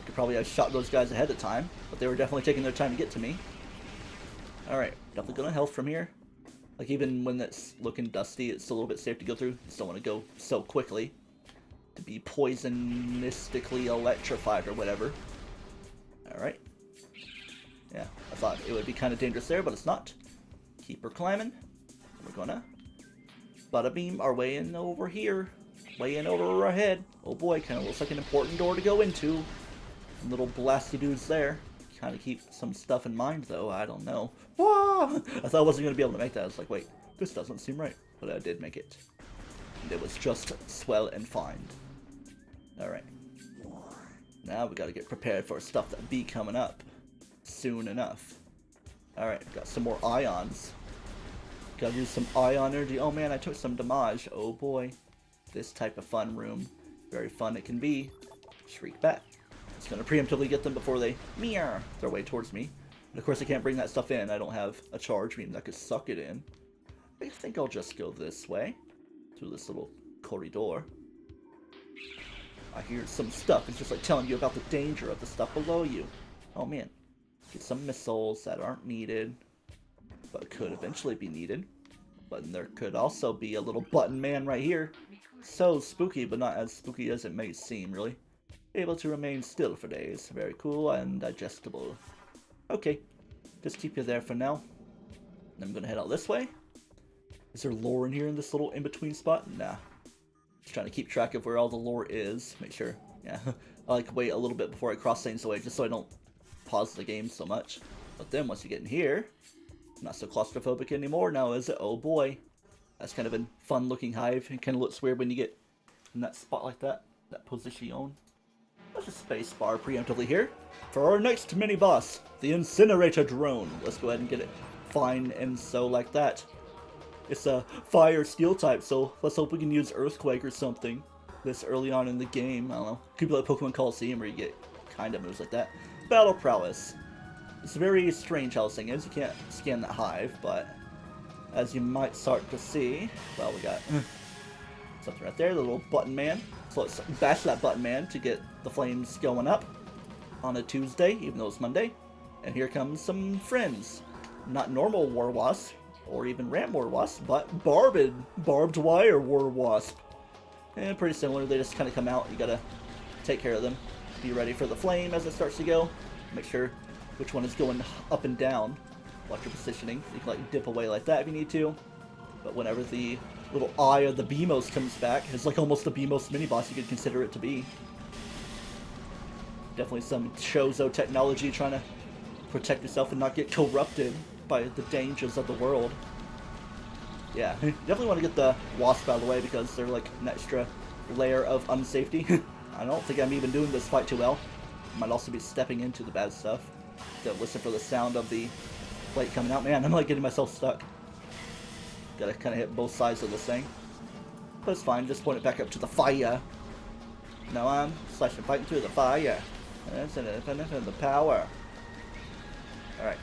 Could probably have shot those guys ahead of time, but they were definitely taking their time to get to me. Alright, definitely gonna health from here. Like even when it's looking dusty, it's a little bit safe to go through. Just don't want to go so quickly to be poisonistically electrified or whatever. Alright. Yeah, I thought it would be kind of dangerous there, but it's not. Keep her climbing. We're gonna bada beam our way in over here. Way in over our head. Oh boy, kind of looks like an important door to go into. Some little blasty dudes there. Kind of keep some stuff in mind though, I don't know. Whoa! I thought I wasn't going to be able to make that. I was like, wait, this doesn't seem right. But I did make it. And it was just swell and fine. Alright. Now we gotta get prepared for stuff that be coming up soon enough. Alright, got some more ions. Gotta use some ion energy. Oh man, I took some damage. Oh boy. This type of fun room. Very fun it can be. Shriek back. Just gonna preemptively get them before they meow their way towards me. And of course I can't bring that stuff in. I don't have a charge beam that could suck it in. I think I'll just go this way. Through this little corridor. I hear some stuff. It's just like telling you about the danger of the stuff below you. Oh man. Get some missiles that aren't needed. But could eventually be needed. But there could also be a little button man right here. So spooky, but not as spooky as it may seem, really. Able to remain still for days. Very cool and digestible. Okay. Just keep you there for now. I'm gonna head out this way. Is there lore in here in this little in-between spot? Nah. Just trying to keep track of where all the lore is. Make sure. Yeah. I like to wait a little bit before I cross things away, just so I don't pause the game so much. But then once you get in here, not so claustrophobic anymore now, is it? Oh boy. That's kind of a fun looking hive. It kind of looks weird when you get in that spot like that. That position. Let's just space bar preemptively here. For our next mini boss, the Incinerator Drone. Let's go ahead and get it fine and so like that. It's a fire steel type, so let's hope we can use Earthquake or something this early on in the game. I don't know. Could be like Pokemon Coliseum where you get kind of moves like that. Battle Prowess. It's very strange how this thing is. You can't scan that hive, but as you might start to see, well, we got something right there, the little button man. So let's bash that button man to get the flames going up on a Tuesday, even though it's Monday. And here comes some friends. Not normal War Wasp, or even Ram War Wasp, but barbed wire War Wasp. And pretty similar, they just kind of come out, you gotta take care of them. Be ready for the flame as it starts to go. Make sure which one is going up and down. Watch your positioning. You can like dip away like that if you need to. But whenever the little eye of the Beamos comes back, it's like almost a Beamos mini-boss you could consider it to be. Definitely some Chozo technology trying to protect yourself and not get corrupted by the dangers of the world. Yeah, definitely want to get the Wasp out of the way because they're like an extra layer of unsafety. I don't think I'm even doing this fight too well. Might also be stepping into the bad stuff. So listen for the sound of the plate coming out. Man, I'm like getting myself stuck. Gotta kind of hit both sides of this thing. But it's fine, just point it back up to the fire. Now I'm slashing fighting through the fire. That's independent of the power. Alright.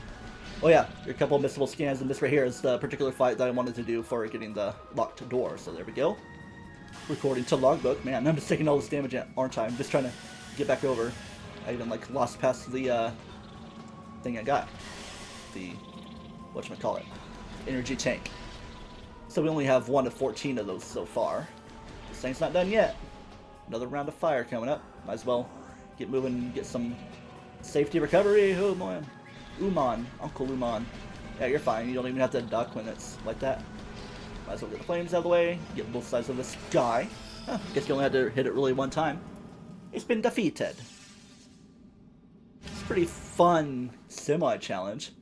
Oh yeah, a couple of missable scans, and this right here is the particular fight that I wanted to do for getting the locked door. So there we go. Recording to logbook. Man, I'm just taking all this damage, aren't I? I'm just trying to get back over. I even like lost past the thing I got. The whatchamacallit, energy tank. So we only have 1 of 14 of those so far. This thing's not done yet. Another round of fire coming up. Might as well get moving and get some safety recovery. Oh boy. Uman. Uncle Uman. Yeah, you're fine. You don't even have to duck when it's like that. Might as well get the flames out of the way. Get both sides of this guy. Huh, guess you only had to hit it really one time. It's been defeated. It's a pretty fun semi-challenge.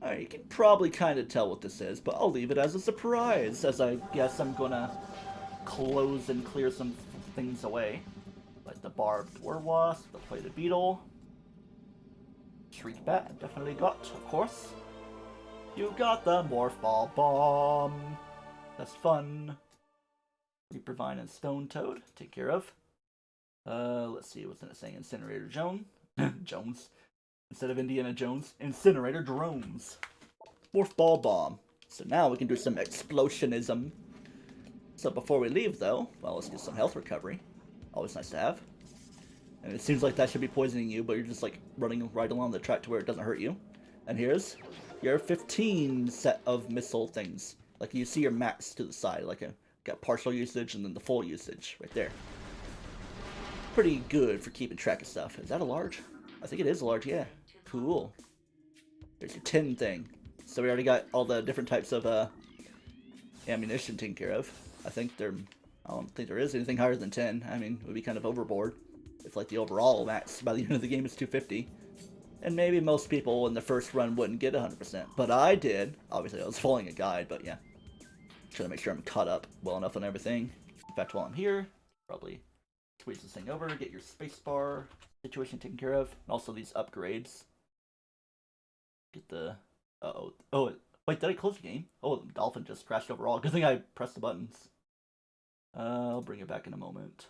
Alright, you can probably kind of tell what this is, but I'll leave it as a surprise, as I guess I'm gonna close and clear some things away. Like the barbed war wasp, the plated beetle. Shriek bat, definitely got, of course. You got the morph ball bomb. That's fun. Reaper vine and stone toad, take care of. Let's see, what's in it saying? Incinerator Drone. Jones. Instead of Indiana Jones, Incinerator Drones. Morph ball bomb. So now we can do some explosionism. So before we leave though, well, let's get some health recovery. Always nice to have. And it seems like that should be poisoning you, but you're just like running right along the track to where it doesn't hurt you. And here's your 15 set of missile things. Like you see your max to the side, like a Got partial usage and then the full usage right there. Pretty good for keeping track of stuff. Is that a large? I think it is a large, yeah. Cool. There's your tin thing. So we already got all the different types of ammunition taken care of. I don't think there is anything higher than 10. I mean, it would be kind of overboard if like the overall max by the end of the game is 250. And maybe most people in the first run wouldn't get 100%. But I did. Obviously, I was following a guide, but yeah. Trying to make sure I'm caught up well enough on everything. In fact, while I'm here, probably squeeze this thing over, get your spacebar situation taken care of, and also these upgrades. Get the... Uh-oh. Oh, wait, did I close the game? Oh, the dolphin just crashed overall. Good thing I pressed the buttons. I'll bring it back in a moment.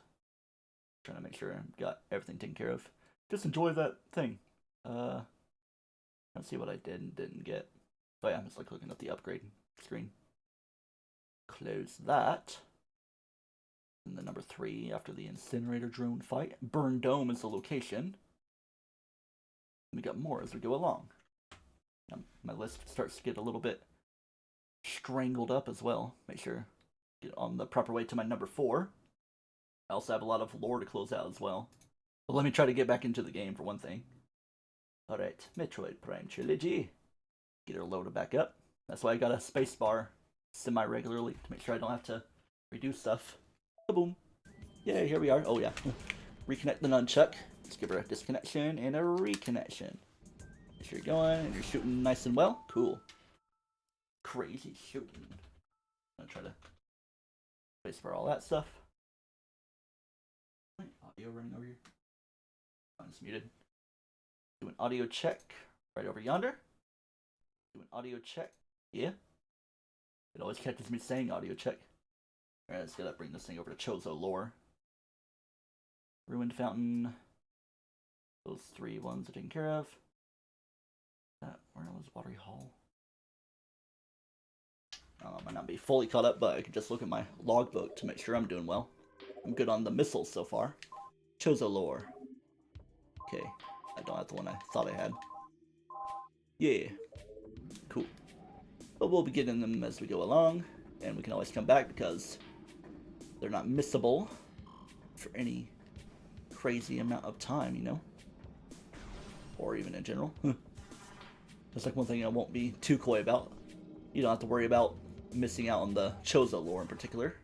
Trying to make sure I've got everything taken care of. Just enjoy that thing. Let's see what I did and didn't get. Oh yeah, I'm just like looking at the upgrade screen. Close that. And the number 3 after the Incinerator Drone fight. Burn Dome is the location. We got more as we go along. My list starts to get a little bit strangled up as well. Make sure get on the proper way to my number 4. I also have a lot of lore to close out as well. But let me try to get back into the game for one thing. Alright, Metroid Prime Trilogy. Get her loaded back up. That's why I got a spacebar semi-regularly to make sure I don't have to redo stuff. Boom. Yeah, here we are. Oh yeah. Reconnect the nunchuck. Let's give her a disconnection and a reconnection. Make sure you're going and you're shooting nice and well. Cool. Crazy shooting. I'm gonna try to spacebar all that stuff. Audio running over here. Oh, it's muted. Do an audio check right over yonder. Do an audio check. Yeah. It always catches me saying audio check. Alright, let's gotta bring this thing over to Chozo lore. Ruined Fountain. Those 3 ones are taken care of. Where was Watery Hall? I might not be fully caught up, but I can just look at my logbook to make sure I'm doing well. I'm good on the missiles so far. Chozo lore. Okay, I don't have the one I thought I had. Yeah. Cool. But we'll be getting them as we go along, and we can always come back because they're not missable for any crazy amount of time, you know? Or even in general. That's like one thing I won't be too coy about. You don't have to worry about missing out on the Chozo lore in particular.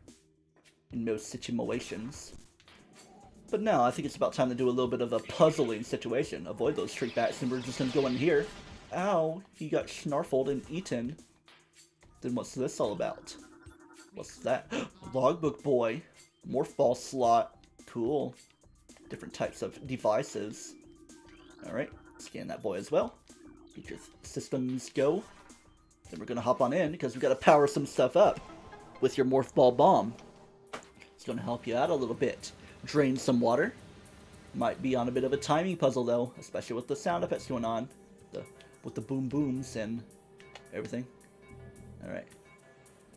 In most situations. But now, I think it's about time to do a little bit of a puzzling situation. Avoid those trick bats, and we're just gonna go in here. Ow, he got snarfled and eaten. Then what's this all about? What's that? Logbook boy. Morph ball slot. Cool. Different types of devices. Alright, scan that boy as well. Get your systems go. Then we're gonna hop on in because we gotta power some stuff up with your morph ball bomb. It's gonna help you out a little bit. Drain some water. Might be on a bit of a timing puzzle though, especially with the sound effects going on. With the boom booms and everything. Alright.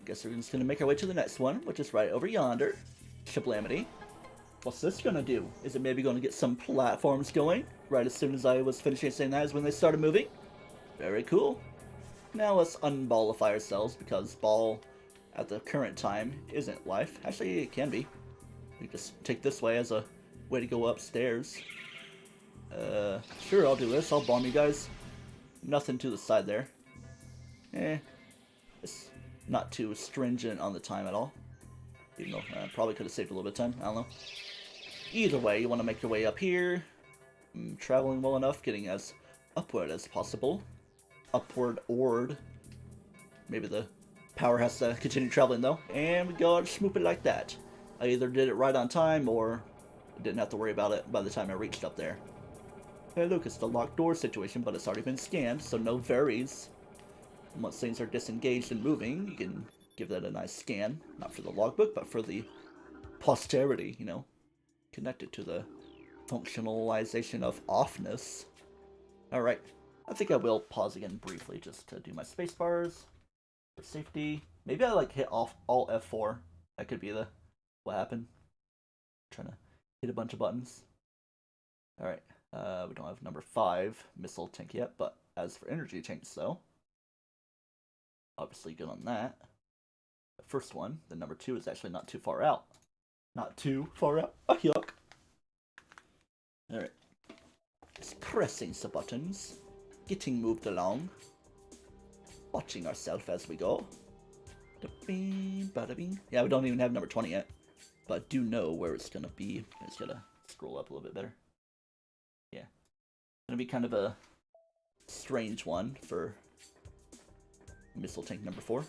Guess we're just gonna make our way to the next one, which is right over yonder. Shablamity. What's this gonna do? Is it maybe gonna get some platforms going? Right as soon as I was finishing saying that is when they started moving. Very cool. Now let's unballify ourselves because ball at the current time isn't life. Actually, it can be. We just take this way as a way to go upstairs. Sure, I'll do this. I'll bomb you guys. Nothing to the side there. It's not too stringent on the time at all. Even though I probably could have saved a little bit of time. I don't know. Either way, you want to make your way up here. Traveling well enough, getting as upward as possible. Upward-ord. Maybe the power has to continue traveling though. And we go and swoop it like that. I either did it right on time or didn't have to worry about it by the time I reached up there. Hey look, it's the locked door situation, but it's already been scanned, so no varies. And once things are disengaged and moving, you can give that a nice scan. Not for the logbook, but for the posterity, you know. Connected to the functionalization of offness. Alright, I think I will pause again briefly just to do my space bars for safety. Maybe I like hit off Alt F4. That could be what happened. Trying to hit a bunch of buttons. Alright, we don't have number 5 missile tank yet, but as for energy tanks though, obviously good on that. The first one, the number 2, is actually not too far out. Not too far out. Oh, yuck. Alright. Just pressing the buttons. Getting moved along. Watching ourselves as we go. Yeah, we don't even have number 20 yet. But I do know where it's gonna be. I just gotta scroll up a little bit better. Yeah. It's gonna be kind of a strange one for missile tank number 4.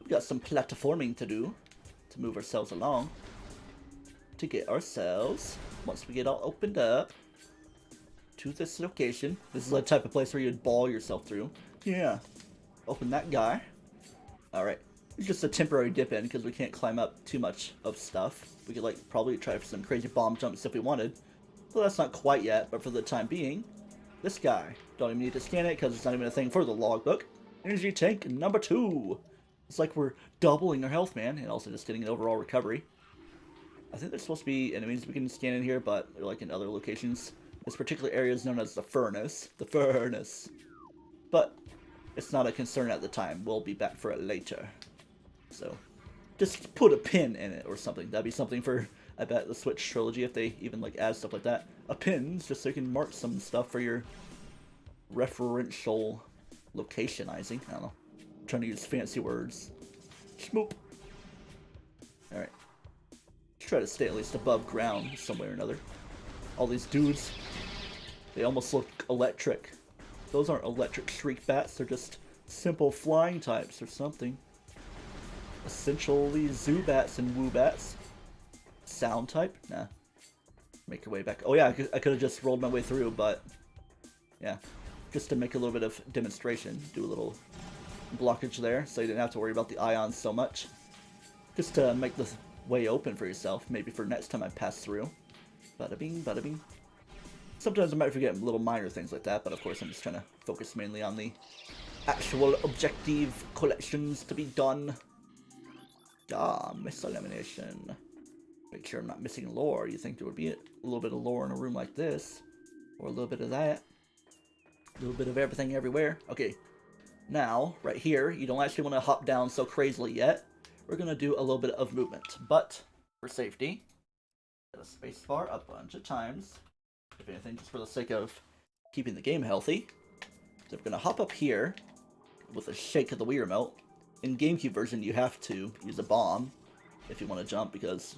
We've got some platforming to do to move ourselves along. To get ourselves, once we get all opened up, to this location. This is the type of place where you'd ball yourself through. Yeah. Open that guy. Alright. It's just a temporary dip in because we can't climb up too much of stuff. We could like probably try for some crazy bomb jumps if we wanted. Well, that's not quite yet, but for the time being, this guy. Don't even need to scan it because it's not even a thing for the logbook. Energy tank number 2. It's like we're doubling our health, man, and also just getting an overall recovery. I think there's supposed to be enemies we can scan in here, but they're like in other locations. This particular area is known as the furnace. The furnace. But it's not a concern at the time. We'll be back for it later. So, just put a pin in it or something. That'd be something for, I bet, the Switch Trilogy, if they even like add stuff like that. A pin, just so you can mark some stuff for your referential locationizing. I don't know. I'm trying to use fancy words. Schmoop. Alright. Try to stay at least above ground some way or another. All these dudes, they almost look electric. Those aren't electric shriek bats, they're just simple flying types or something. Essentially Zubats and Woobats. Sound type? Nah. Make your way back. Oh yeah, I could have just rolled my way through, but yeah. Just to make a little bit of demonstration. Do a little blockage there, so you didn't have to worry about the ions so much. Just to make the way open for yourself, maybe for next time I pass through. Bada bing, bada bing. Sometimes I might forget little minor things like that, but of course I'm just trying to focus mainly on the actual objective collections to be done. Ah, miselimination. Make sure I'm not missing lore. You think there would be a little bit of lore in a room like this? Or a little bit of that? A little bit of everything everywhere? Okay. Now, right here, you don't actually want to hop down so crazily yet. We're going to do a little bit of movement. But, for safety, hit a spacebar a bunch of times. If anything, just for the sake of keeping the game healthy. So we're going to hop up here with a shake of the Wii remote. In GameCube version, you have to use a bomb if you want to jump, because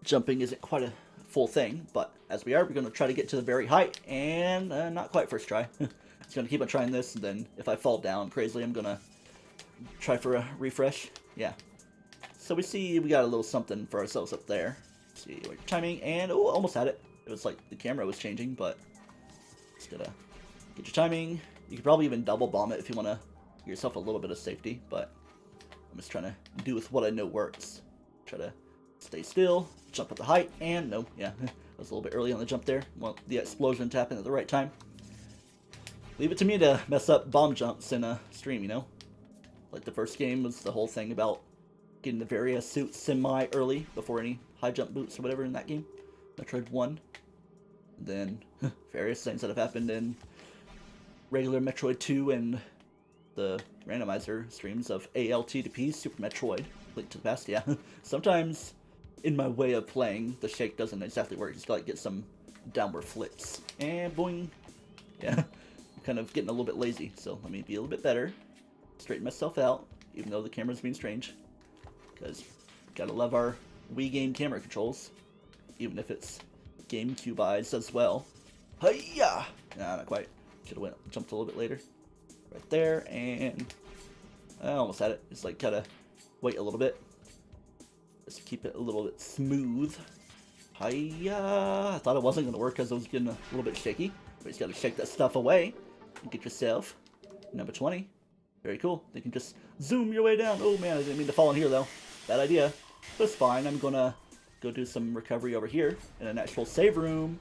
jumping isn't quite a full thing. But as we are, we're going to try to get to the very height, and not quite first try. Just going to keep on trying this, and then if I fall down crazily, I'm going to try for a refresh. Yeah. So we see we got a little something for ourselves up there. Let's see, we're timing, and oh, almost had it. It was like the camera was changing, but just gotta get your timing. You could probably even double bomb it if you want to give yourself a little bit of safety, but I'm just trying to do with what I know works. Try to stay still, jump at the height, and no, yeah, I was a little bit early on the jump there. Want the explosion to happen at the right time. Leave it to me to mess up bomb jumps in a stream, you know? Like the first game was the whole thing about getting the various suits semi-early before any high jump boots or whatever in that game. Metroid 1. Then various things that have happened in regular Metroid 2 and the randomizer streams of ALT2P Super Metroid Link to the Past. Yeah, sometimes in my way of playing, the shake doesn't exactly work. Just gotta get some downward flips. And boing. Yeah, I'm kind of getting a little bit lazy, so let me be a little bit better. Straighten myself out, even though the camera's being strange. Because gotta love our Wii game camera controls, even if it's GameCube eyes as well. Hiya! Nah, not quite. Should have jumped a little bit later. Right there, and I almost had it. Just like gotta wait a little bit. Just keep it a little bit smooth. Hiya! I thought it wasn't gonna work because it was getting a little bit shaky. But you just gotta shake that stuff away and get yourself number 20. Very cool. You can just zoom your way down. Oh man, I didn't mean to fall in here though. Bad idea. But it's fine. I'm gonna go do some recovery over here in an actual save room.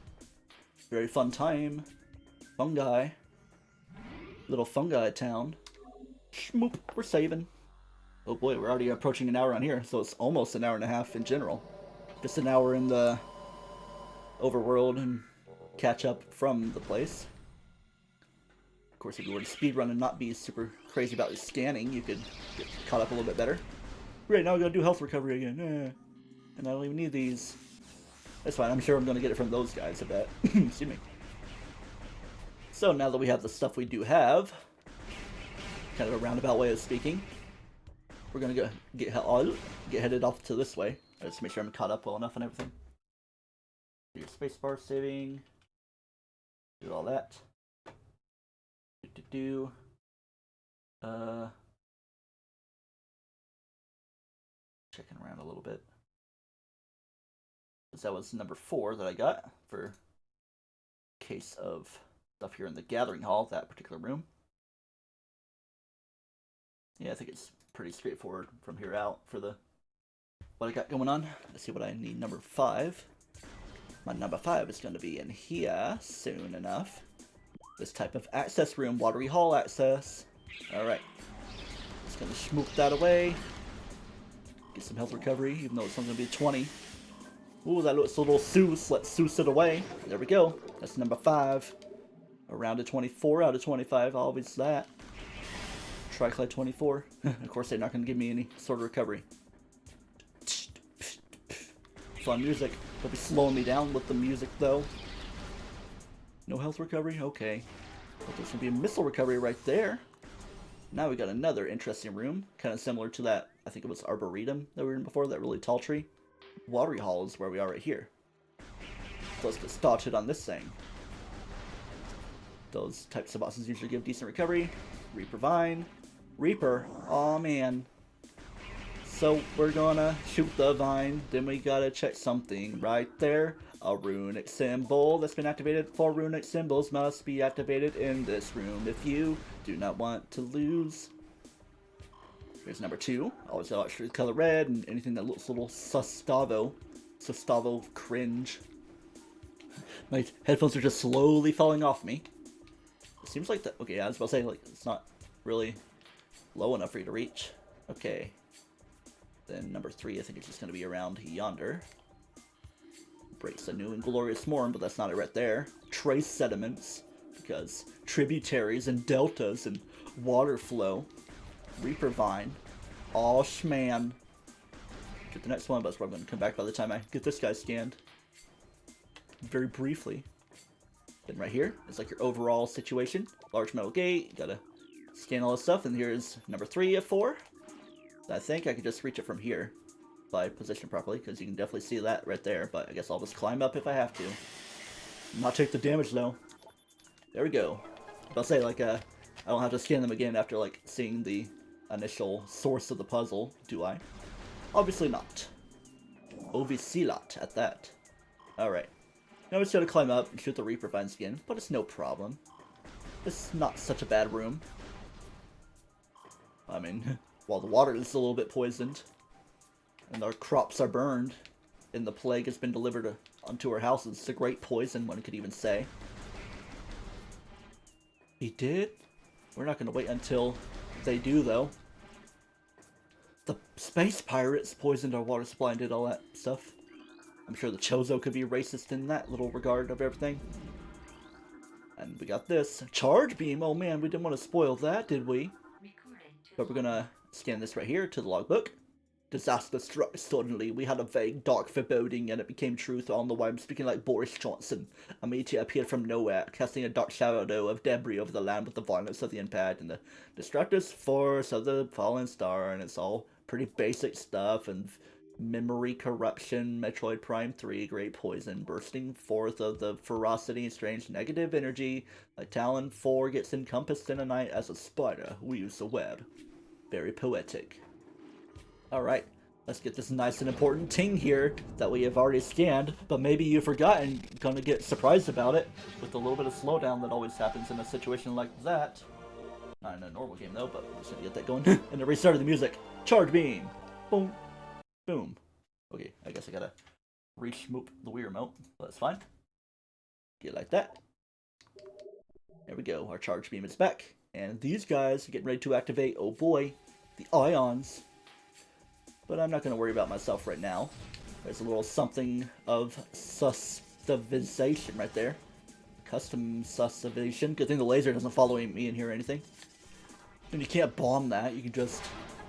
Very fun time. Fungi. Little fungi town. Schmoop. We're saving. Oh boy, we're already approaching an hour on here, so it's almost an hour and a half in general. Just an hour in the overworld and catch up from the place. Of course, if you were to speedrun and not be super crazy about your scanning, you could get caught up a little bit better. Great, now we gotta do health recovery again. And I don't even need these. That's fine, I'm sure I'm gonna get it from those guys, I bet. Excuse me. So now that we have the stuff we do have, kind of a roundabout way of speaking, we're gonna go get headed off to this way. Just make sure I'm caught up well enough and everything. Do your spacebar saving. Do all that. Checking around a little bit. That was number 4 that I got for case of stuff here in the gathering hall, that particular room. Yeah, I think it's pretty straightforward from here out for the what I got going on. Let's see what I need. Number 5. My number 5 is going to be in here soon enough. This type of access room, Watery Hall access. Alright. Just going to schmoop that away. Get some health recovery, even though it's only going to be 20. Ooh, that looks a little Seuss. Let's Seuss it away. There we go. That's number 5. Around a 24 out of 25. Always that. TryclydeTamer. Of course, they're not going to give me any sort of recovery. Fun music. They'll be slowing me down with the music, though. No health recovery? Okay. But there's going to be a missile recovery right there. Now we got another interesting room. Kind of similar to that, I think it was Arboretum that we were in before, that really tall tree. Watery Hall is where we are right here. So let's get started on this thing. Those types of bosses usually give decent recovery. Reaper Vine. Reaper. Aw, man. So we're gonna shoot the vine. Then we gotta check something right there. A runic symbol that's been activated. 4 runic symbols must be activated in this room if you do not want to lose. Here's number 2. Always got extra color red and anything that looks a little Sustavo cringe. My headphones are just slowly falling off me. It seems like that. Okay, I was about to say, like, it's not really low enough for you to reach. Okay. Then number 3, I think it's just going to be around yonder. Breaks a new and glorious morn, but that's not it right there. Trace sediments, because tributaries and deltas and water flow. Reaper Vine. Aw, schman. Get the next one, but it's probably going to come back by the time I get this guy scanned. Very briefly. Then right here is like your overall situation. Large metal gate, you gotta scan all this stuff, and here's number 3 of 4. I think I could just reach it from here if I position properly, because you can definitely see that right there, but I guess I'll just climb up if I have to. Not take the damage though. There we go. I'll say, like, I don't have to scan them again after, like, seeing the initial source of the puzzle, do I? Obviously not. Ovisilat at that. Alright. Now we just gotta climb up and shoot the Reaper Vine skin, but it's no problem. It's not such a bad room. I mean, while the water is a little bit poisoned, and our crops are burned, and the plague has been delivered onto our houses, it's a great poison, one could even say. He did? We're not gonna wait until they do, though. The space pirates poisoned our water supply and did all that stuff. I'm sure the Chozo could be racist in that little regard of everything. And we got this. Charge beam! Oh man, we didn't want to spoil that, did we? But we're gonna scan this right here to the logbook. Disaster struck suddenly. We had a vague, dark foreboding, and it became truth on the way. I'm speaking like Boris Johnson. A meteor appeared from nowhere, casting a dark shadow of debris over the land with the violence of the impact and the destructive force of the fallen star, and it's all pretty basic stuff, and memory corruption, Metroid Prime 3, great poison, bursting forth of the ferocity and strange negative energy, like Tallon IV gets encompassed in a night as a spider weaves a web. Very poetic. Alright, let's get this nice and important ting here that we have already scanned, but maybe you forgot and gonna get surprised about it with a little bit of slowdown that always happens in a situation like that. Not in a normal game though, but I'm just gonna get that going. And the restart of the music. Charge beam! Boom! Boom. Okay, I guess I gotta re-schmoop the Wii remote. That's fine. Get like that. There we go. Our charge beam is back. And these guys are getting ready to activate, oh boy, the ions. But I'm not gonna worry about myself right now. There's a little something of sustivization right there. Custom sustivization. Good thing the laser doesn't follow me in here or anything. And you can't bomb that. You can just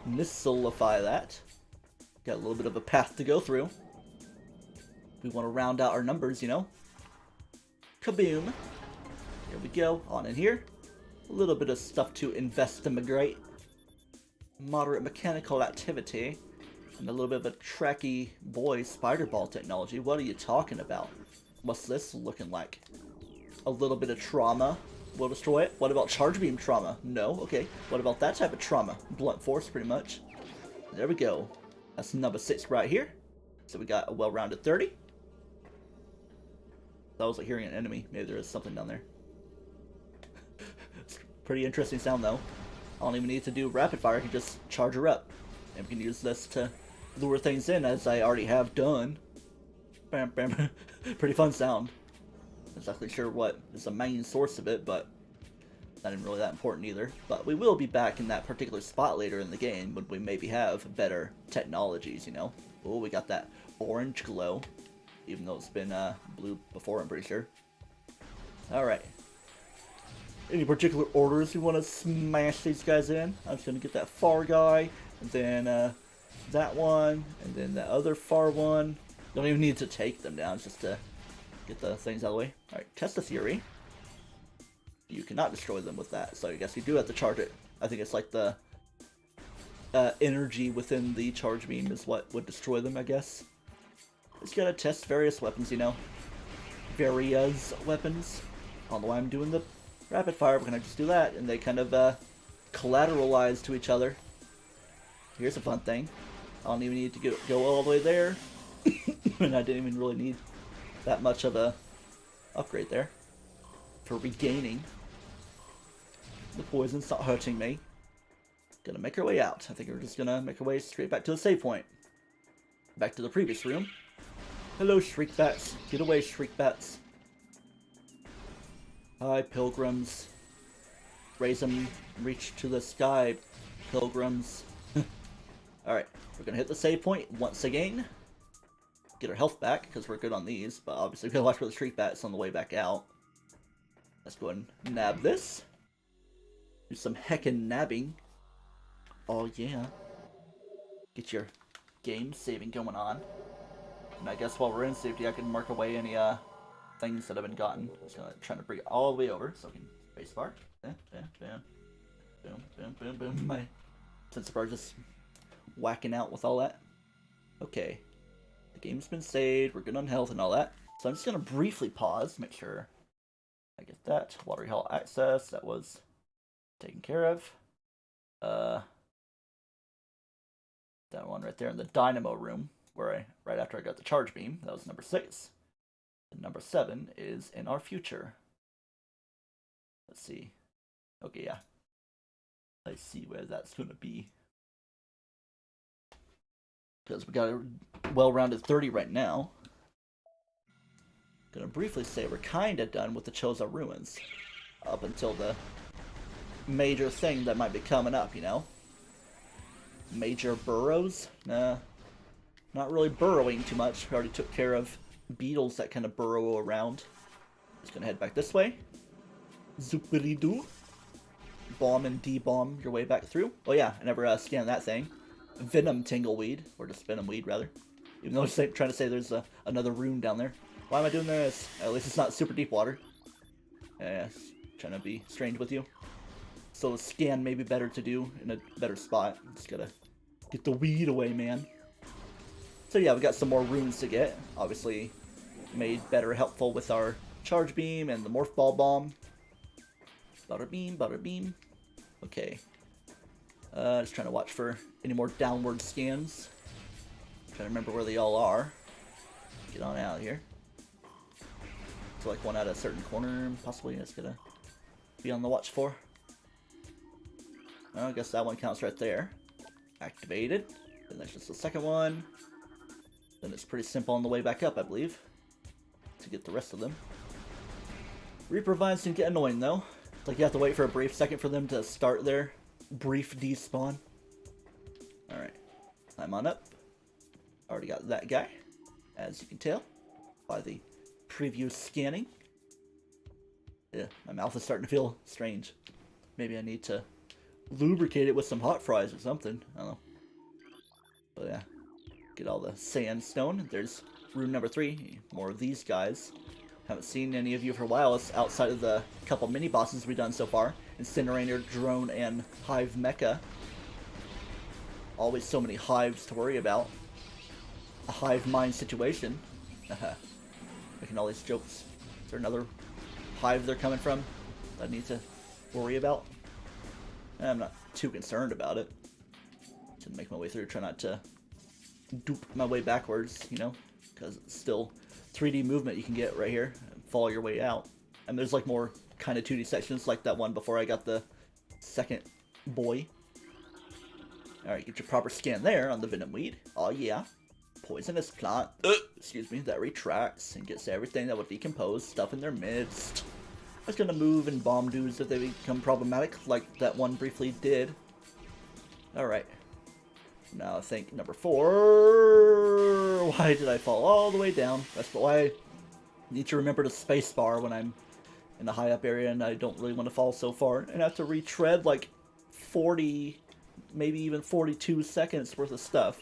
missilify that. Got a little bit of a path to go through. We want to round out our numbers, you know? Kaboom. Here we go. On in here. A little bit of stuff to investigate. Moderate mechanical activity. And a little bit of a tracky boy spider ball technology. What are you talking about? What's this looking like? A little bit of trauma will destroy it. What about charge beam trauma? No. Okay. What about that type of trauma? Blunt force, pretty much. There we go. That's number 6 right here. So we got a well-rounded 30. That was like hearing an enemy. Maybe there is something down there. It's pretty interesting sound, though. I don't even need to do rapid fire. I can just charge her up. And we can use this to lure things in, as I already have done. Bam, bam. Pretty fun sound. Not exactly sure what is the main source of it, but not even really that important either. But we will be back in that particular spot later in the game when we maybe have better technologies, you know? Oh, we got that orange glow. Even though it's been blue before, I'm pretty sure. Alright. Any particular orders you want to smash these guys in? I'm just going to get that far guy, and then that one, and then that other far one. Don't even need to take them down, just to get the things out of the way. Alright, test the theory. You cannot destroy them with that, so I guess you do have to charge it. I think it's like the energy within the charge beam is what would destroy them, I guess. Just gotta test various weapons, you know. Various weapons. I don't know why I'm doing the rapid fire, we're gonna just do that, and they kind of collateralize to each other. Here's a fun thing. I don't even need to go all the way there. And I didn't even really need that much of a upgrade there. For regaining. The poison's not hurting me. Gonna make our way out. I think we're just gonna make our way straight back to the save point. Back to the previous room. Hello, Shriek Bats. Get away, Shriek Bats. Hi, pilgrims. Raise them, reach to the sky, pilgrims. Alright, we're gonna hit the save point once again. Get our health back, because we're good on these, but obviously we gotta watch for the Shriek Bats on the way back out. Let's go ahead and nab this. Do some heckin' nabbing. Oh yeah. Get your game saving going on. And I guess while we're in safety, I can mark away any things that have been gotten. Just gonna try to bring it all the way over so I can spacebar. Bam, bam, bam. Boom, boom, boom, boom. My sensor bar just whacking out with all that. Okay. The game's been saved. We're good on health and all that. So I'm just gonna briefly pause, make sure I get that. Watery Hall access, that was taken care of. That one right there in the dynamo room, where right after I got the charge beam, that was number 6. And number 7 is in our future. Let's see. Okay, yeah. Let's see where that's gonna be. Because we got a well-rounded 30 right now. Gonna briefly say we're kinda done with the Chozo Ruins. Up until the major thing that might be coming up, you know? Major burrows? Nah. Not really burrowing too much. We already took care of beetles that kind of burrow around. Just gonna head back this way. Zoopity-doo. Bomb and de-bomb your way back through. Oh yeah, I never scanned that thing. Venom Tingleweed. Or just Venomweed, rather. Even though I'm trying to say there's another room down there. Why am I doing this? At least it's not super deep water. Yeah, trying to be strange with you. So the scan may be better to do in a better spot. Just gotta get the weed away, man. So yeah, we got some more runes to get. Obviously made better helpful with our charge beam and the morph ball bomb. Butter beam, butter beam. Okay. Just trying to watch for any more downward scans. Trying to remember where they all are. Get on out of here. So like one out of a certain corner, possibly. Just gotta be on the watch for. Well, I guess that one counts right there. Activated. Then there's just the second one. Then it's pretty simple on the way back up, I believe. To get the rest of them. Reaper vines can get annoying though. It's like you have to wait for a brief second for them to start their brief despawn. Alright. Climb on up. Already got that guy. As you can tell. By the previous scanning. Yeah, my mouth is starting to feel strange. Maybe I need to lubricate it with some hot fries or something. I don't know. But yeah. Get all the sandstone. There's room number 3. More of these guys. Haven't seen any of you for a while. It's outside of the couple mini bosses we've done so far. Incinerator Drone and Hive Mecha. Always so many hives to worry about. A hive mind situation. Making all these jokes. Is there another hive they're coming from that I need to worry about? I'm not too concerned about it. Just make my way through, try not to dupe my way backwards, you know, because it's still 3D movement you can get right here and fall your way out. And there's like more kind of 2D sections like that one before I got the second boy. Alright, get your proper scan there on the venom weed. Oh yeah. Poisonous plant, excuse me, that retracts and gets everything that would decompose stuff in their midst. It's gonna move and bomb dudes if they become problematic, like that one briefly did. Alright. Now I think number 4. Why did I fall all the way down? That's why I need to remember to spacebar when I'm in the high up area and I don't really want to fall so far and have to retread like 40, maybe even 42 seconds worth of stuff.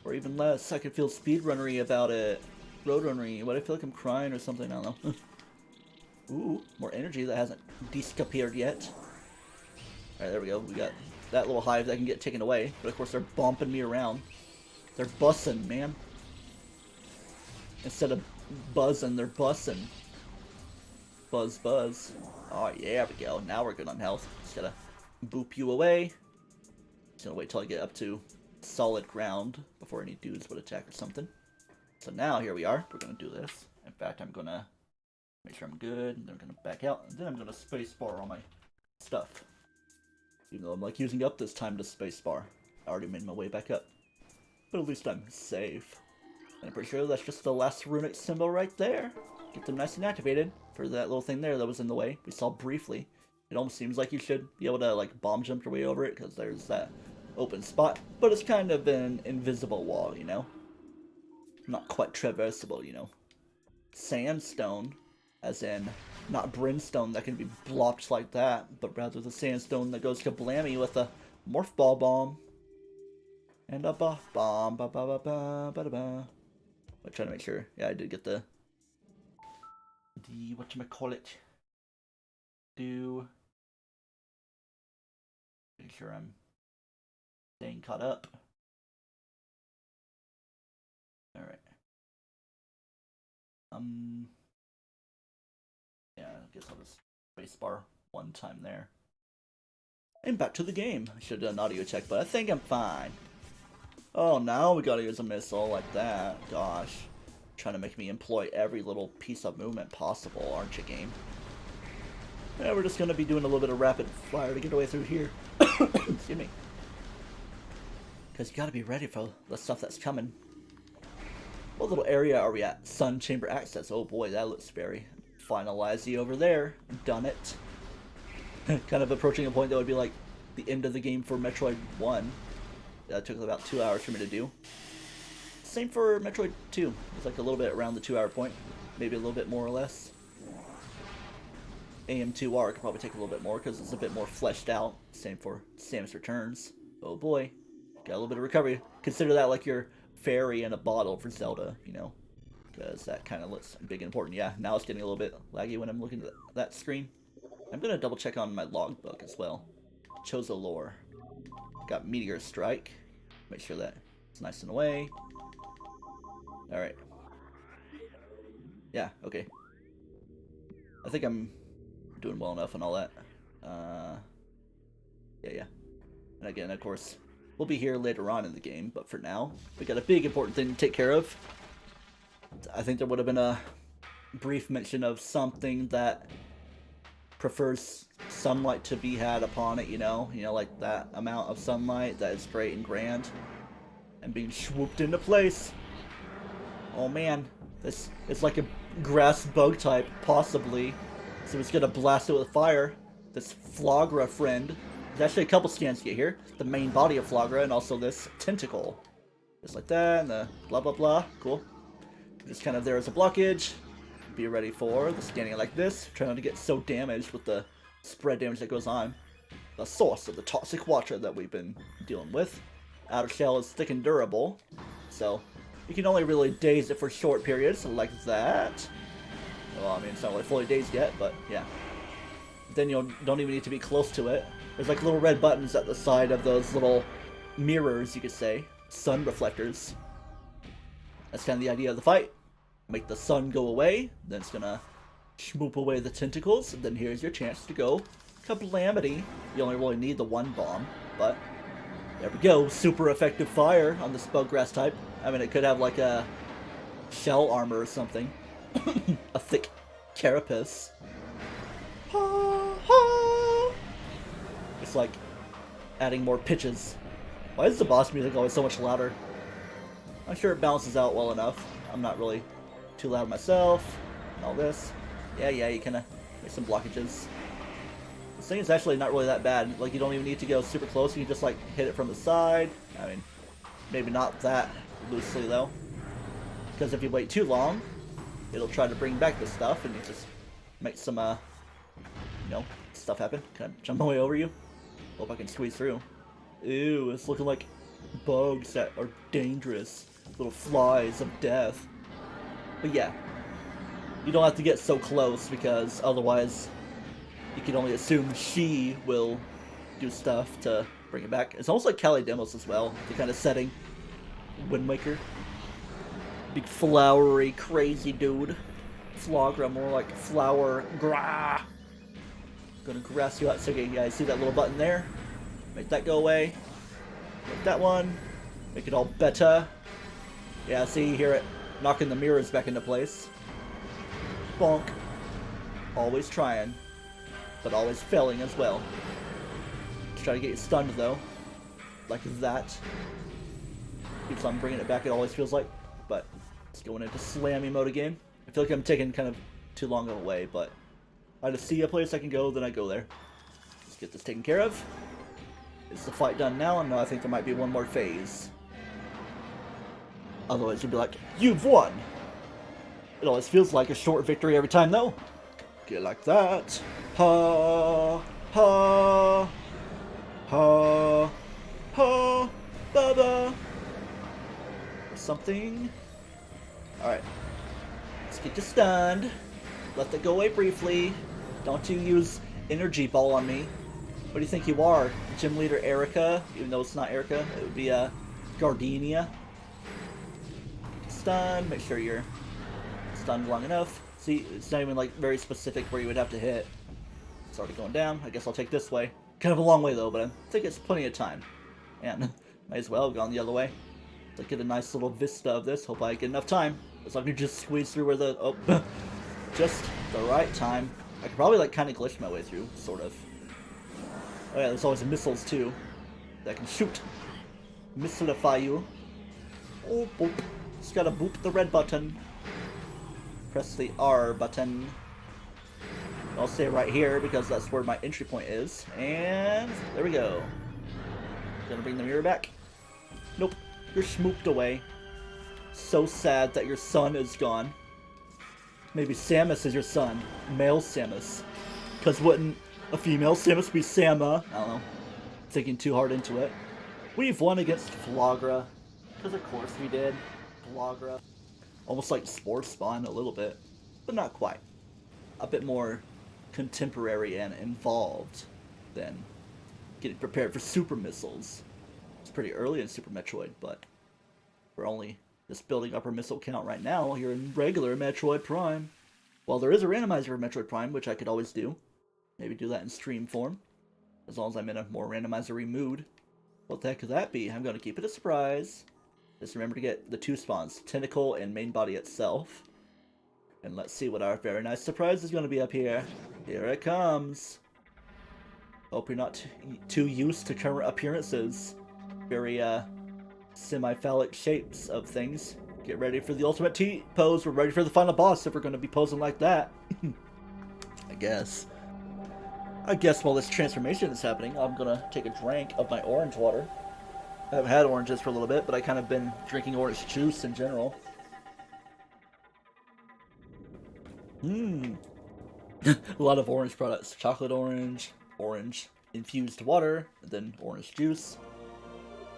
Or even less. I can feel speedrunnery about it. Roadrunnery. What, I feel like I'm crying or something? I don't know. Ooh, more energy that hasn't disappeared yet. Alright, there we go. We got that little hive that can get taken away. But of course they're bumping me around. They're bussing, man. Instead of buzzing, they're bussing. Buzz, buzz. Oh, yeah, there we go. Now we're good on health. Just gotta boop you away. Just gonna wait till I get up to solid ground before any dudes would attack or something. So now here we are. We're gonna do this. In fact, I'm gonna make sure I'm good, and then I'm gonna back out, and then I'm gonna spacebar all my stuff. Even though I'm like using up this time to spacebar. I already made my way back up. But at least I'm safe. And I'm pretty sure that's just the last runic symbol right there. Get them nice and activated for that little thing there that was in the way. We saw briefly. It almost seems like you should be able to like bomb jump your way over it, because there's that open spot, but it's kind of an invisible wall, you know? Not quite traversable, you know? Sandstone, as in, not brimstone that can be blocked like that, but rather the sandstone that goes kablammy with a morph ball bomb. And a bomb, ba ba ba ba ba ba. I'm trying to make sure. Yeah, I did get the whatchamacallit. Make sure I'm staying caught up. Alright. Yeah, I guess I'll just spacebar one time there. And back to the game. I should have done an audio check, but I think I'm fine. Oh, now we gotta use a missile like that. Gosh. Trying to make me employ every little piece of movement possible, aren't you, game? Yeah, we're just gonna be doing a little bit of rapid fire to get away through here. Excuse me. Because you gotta be ready for the stuff that's coming. What little area are we at? Sun Chamber Access. Oh boy, that looks very finalizey over there. Done it. Kind of approaching a point that would be like the end of the game for Metroid 1. That took about 2 hours for me to do. Same for Metroid 2. It's like a little bit around the 2-hour point. Maybe a little bit more or less. AM2R could probably take a little bit more because it's a bit more fleshed out. Same for Samus Returns. Oh boy. Got a little bit of recovery. Consider that like your fairy in a bottle for Zelda, you know. Because that kind of looks big and important. Yeah, now it's getting a little bit laggy when I'm looking at that screen. I'm going to double check on my logbook as well. Chozo lore. Got Meteor Strike. Make sure that it's nice and away. Alright. Yeah, okay. I think I'm doing well enough and all that. Yeah. And again, of course, we'll be here later on in the game, but for now, we got a big important thing to take care of. I think there would have been a brief mention of something that prefers sunlight to be had upon it, you know, like that amount of sunlight that is great and grand, and being swooped into place. Oh man, this is like a grass bug type, possibly. So it's gonna blast it with fire. This Flagra friend. There's actually a couple scans to get here. The main body of Flagra and also this tentacle. Just like that, and the blah blah blah. Cool. Just kind of there as a blockage. Be ready for the scanning like this. Try not to get so damaged with the spread damage that goes on. The source of the toxic water that we've been dealing with. Outer shell is thick and durable. so you can only really daze it for short periods, like that. Well, I mean, it's not really fully dazed yet, but yeah. Then you don't even need to be close to it. There's like little red buttons at the side of those little mirrors, you could say. Sun reflectors. That's kind of the idea of the fight. Make the sun go away, then it's gonna shmoop away the tentacles, and then here's your chance to go Kablamity. You only really need the one bomb, but there we go. Super effective fire on this buggrass type. I mean, it could have like a shell armor or something. A thick carapace. It's like adding more pitches. Why is the boss music always so much louder? I'm sure it balances out well enough. I'm not really too loud myself. And all this. Yeah, you kind of make some blockages. This thing is actually not really that bad. Like, you don't even need to go super close. You can just, like, hit it from the side. I mean, maybe not that loosely, though. Because if you wait too long, it'll try to bring back the stuff, and you just make some, you know, stuff happen. Kind of jump away over you. Hope I can squeeze through. Ew, it's looking like bugs that are dangerous. Little flies of death. But yeah, you don't have to get so close, because otherwise you can only assume she will do stuff to bring it back. It's almost like TryclydeTamer as well, the kind of setting. Wind Waker. Big flowery, crazy dude. Flagra, more like flower. Grah! Gonna grass you out. So okay, guys, see that little button there? Make that go away. Make that one. Make it all better. Yeah, see, you hear it knocking the mirrors back into place. Bonk. Always trying, but always failing as well. Just try to get you stunned though, like that. Keeps on bringing it back. It always feels like, but it's going into slammy mode again. I feel like I'm taking kind of too long of a way, but I just see a place I can go, then I go there. Let's get this taken care of. Is the fight done now? No, I think there might be one more phase. Otherwise, you'd be like, you've won! It always feels like a short victory every time, though. Get like that. Ha! Ha! Ha! Ha! Baba! Or something. Alright. Let's get you stunned. Let that go away briefly. Don't you use energy ball on me. What do you think you are? Gym leader Erica? Even though it's not Erica, it would be Gardenia. Stun. Make sure you're stunned long enough. See, it's not even like very specific where you would have to hit. It's already going down. I guess I'll take this way. Kind of a long way though, but I think it's plenty of time. And might as well have gone the other way. To get a nice little vista of this. Hope I get enough time. As long as you just squeeze through where the just the right time. I could probably like kind of glitch my way through, sort of. Oh yeah, there's always missiles too that can shoot, missilify you. Oh, boop! Just gotta boop the red button. Press the R button. I'll stay right here because that's where my entry point is. And there we go. Gonna bring the mirror back. Nope, you're schmooped away. So sad that your son is gone. Maybe Samus is your son. Male Samus. Because wouldn't a female Samus be Sama? I don't know. Thinking too hard into it. We've won against Flagra. Because of course we did. Flagra. Almost like Spore Spawn a little bit. But not quite. A bit more contemporary and involved than getting prepared for super missiles. It's pretty early in Super Metroid, but we're only just building up our missile count right now here in regular Metroid Prime. Well, there is a randomizer for Metroid Prime, which I could always do. Maybe do that in stream form. As long as I'm in a more randomizer-y mood. What the heck could that be? I'm going to keep it a surprise. Just remember to get the two spawns, Tentacle and Main Body itself. And let's see what our very nice surprise is going to be up here. Here it comes. Hope you're not too used to current appearances. Very, semi-phallic shapes of things. Get ready for the ultimate T-pose. We're ready for the final boss if we're going to be posing like that. I guess while this transformation is happening, I'm going to take a drink of my orange water. I haven't had oranges for a little bit, but I kind of been drinking orange juice in general. A lot of orange products. Chocolate orange, orange infused water, and then orange juice.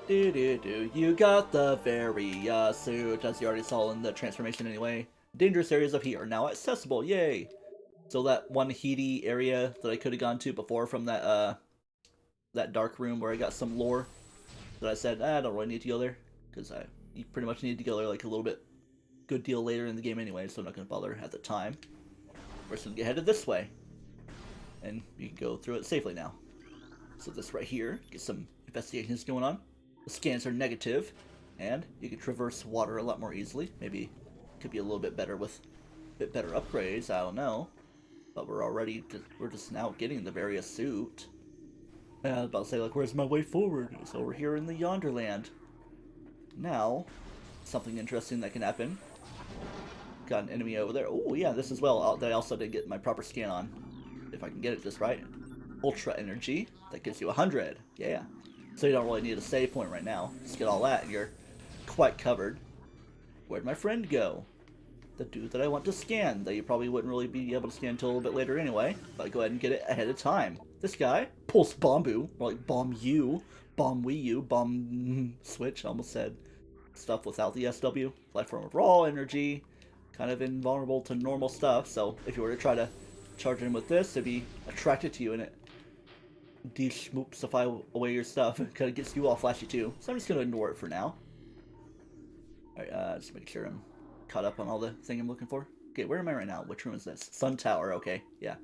You got the very suit, as you already saw in the transformation anyway. Dangerous areas of heat are now accessible, yay! So that one heaty area that I could have gone to before from that dark room where I got some lore that I said, I don't really need to go there, because you pretty much need to go there like a little bit good deal later in the game anyway, so I'm not going to bother at the time. We're just going to get headed this way, and you can go through it safely now. So this right here, get some investigations going on. The scans are negative, and you can traverse water a lot more easily. Maybe could be a little bit better with a bit better upgrades, I don't know. But we're just now getting the various suit. I was about to say, like, where's my way forward? It's over here in the Yonderland. Now, something interesting that can happen. Got an enemy over there. Oh, yeah, this as well. I also did get my proper scan on. If I can get it just right. Ultra energy. That gives you 100. Yeah. So you don't really need a save point right now. Just get all that and you're quite covered. Where'd my friend go? The dude that I want to scan. That you probably wouldn't really be able to scan until a little bit later anyway. But go ahead and get it ahead of time. This guy, Pulse Bombu, or like Bomb U, Bomb Wii U, Bomb Switch, I almost said stuff without the SW. Life form of raw energy, kind of invulnerable to normal stuff, so if you were to try to charge him with this, it'd be attracted to you and it de-schmoopsify away your stuff. It kind of gets you all flashy too, so I'm just going to ignore it for now. Alright, just make sure I'm caught up on all the thing I'm looking for. Okay, where am I right now? Which room is this? Sun Tower, okay, yeah.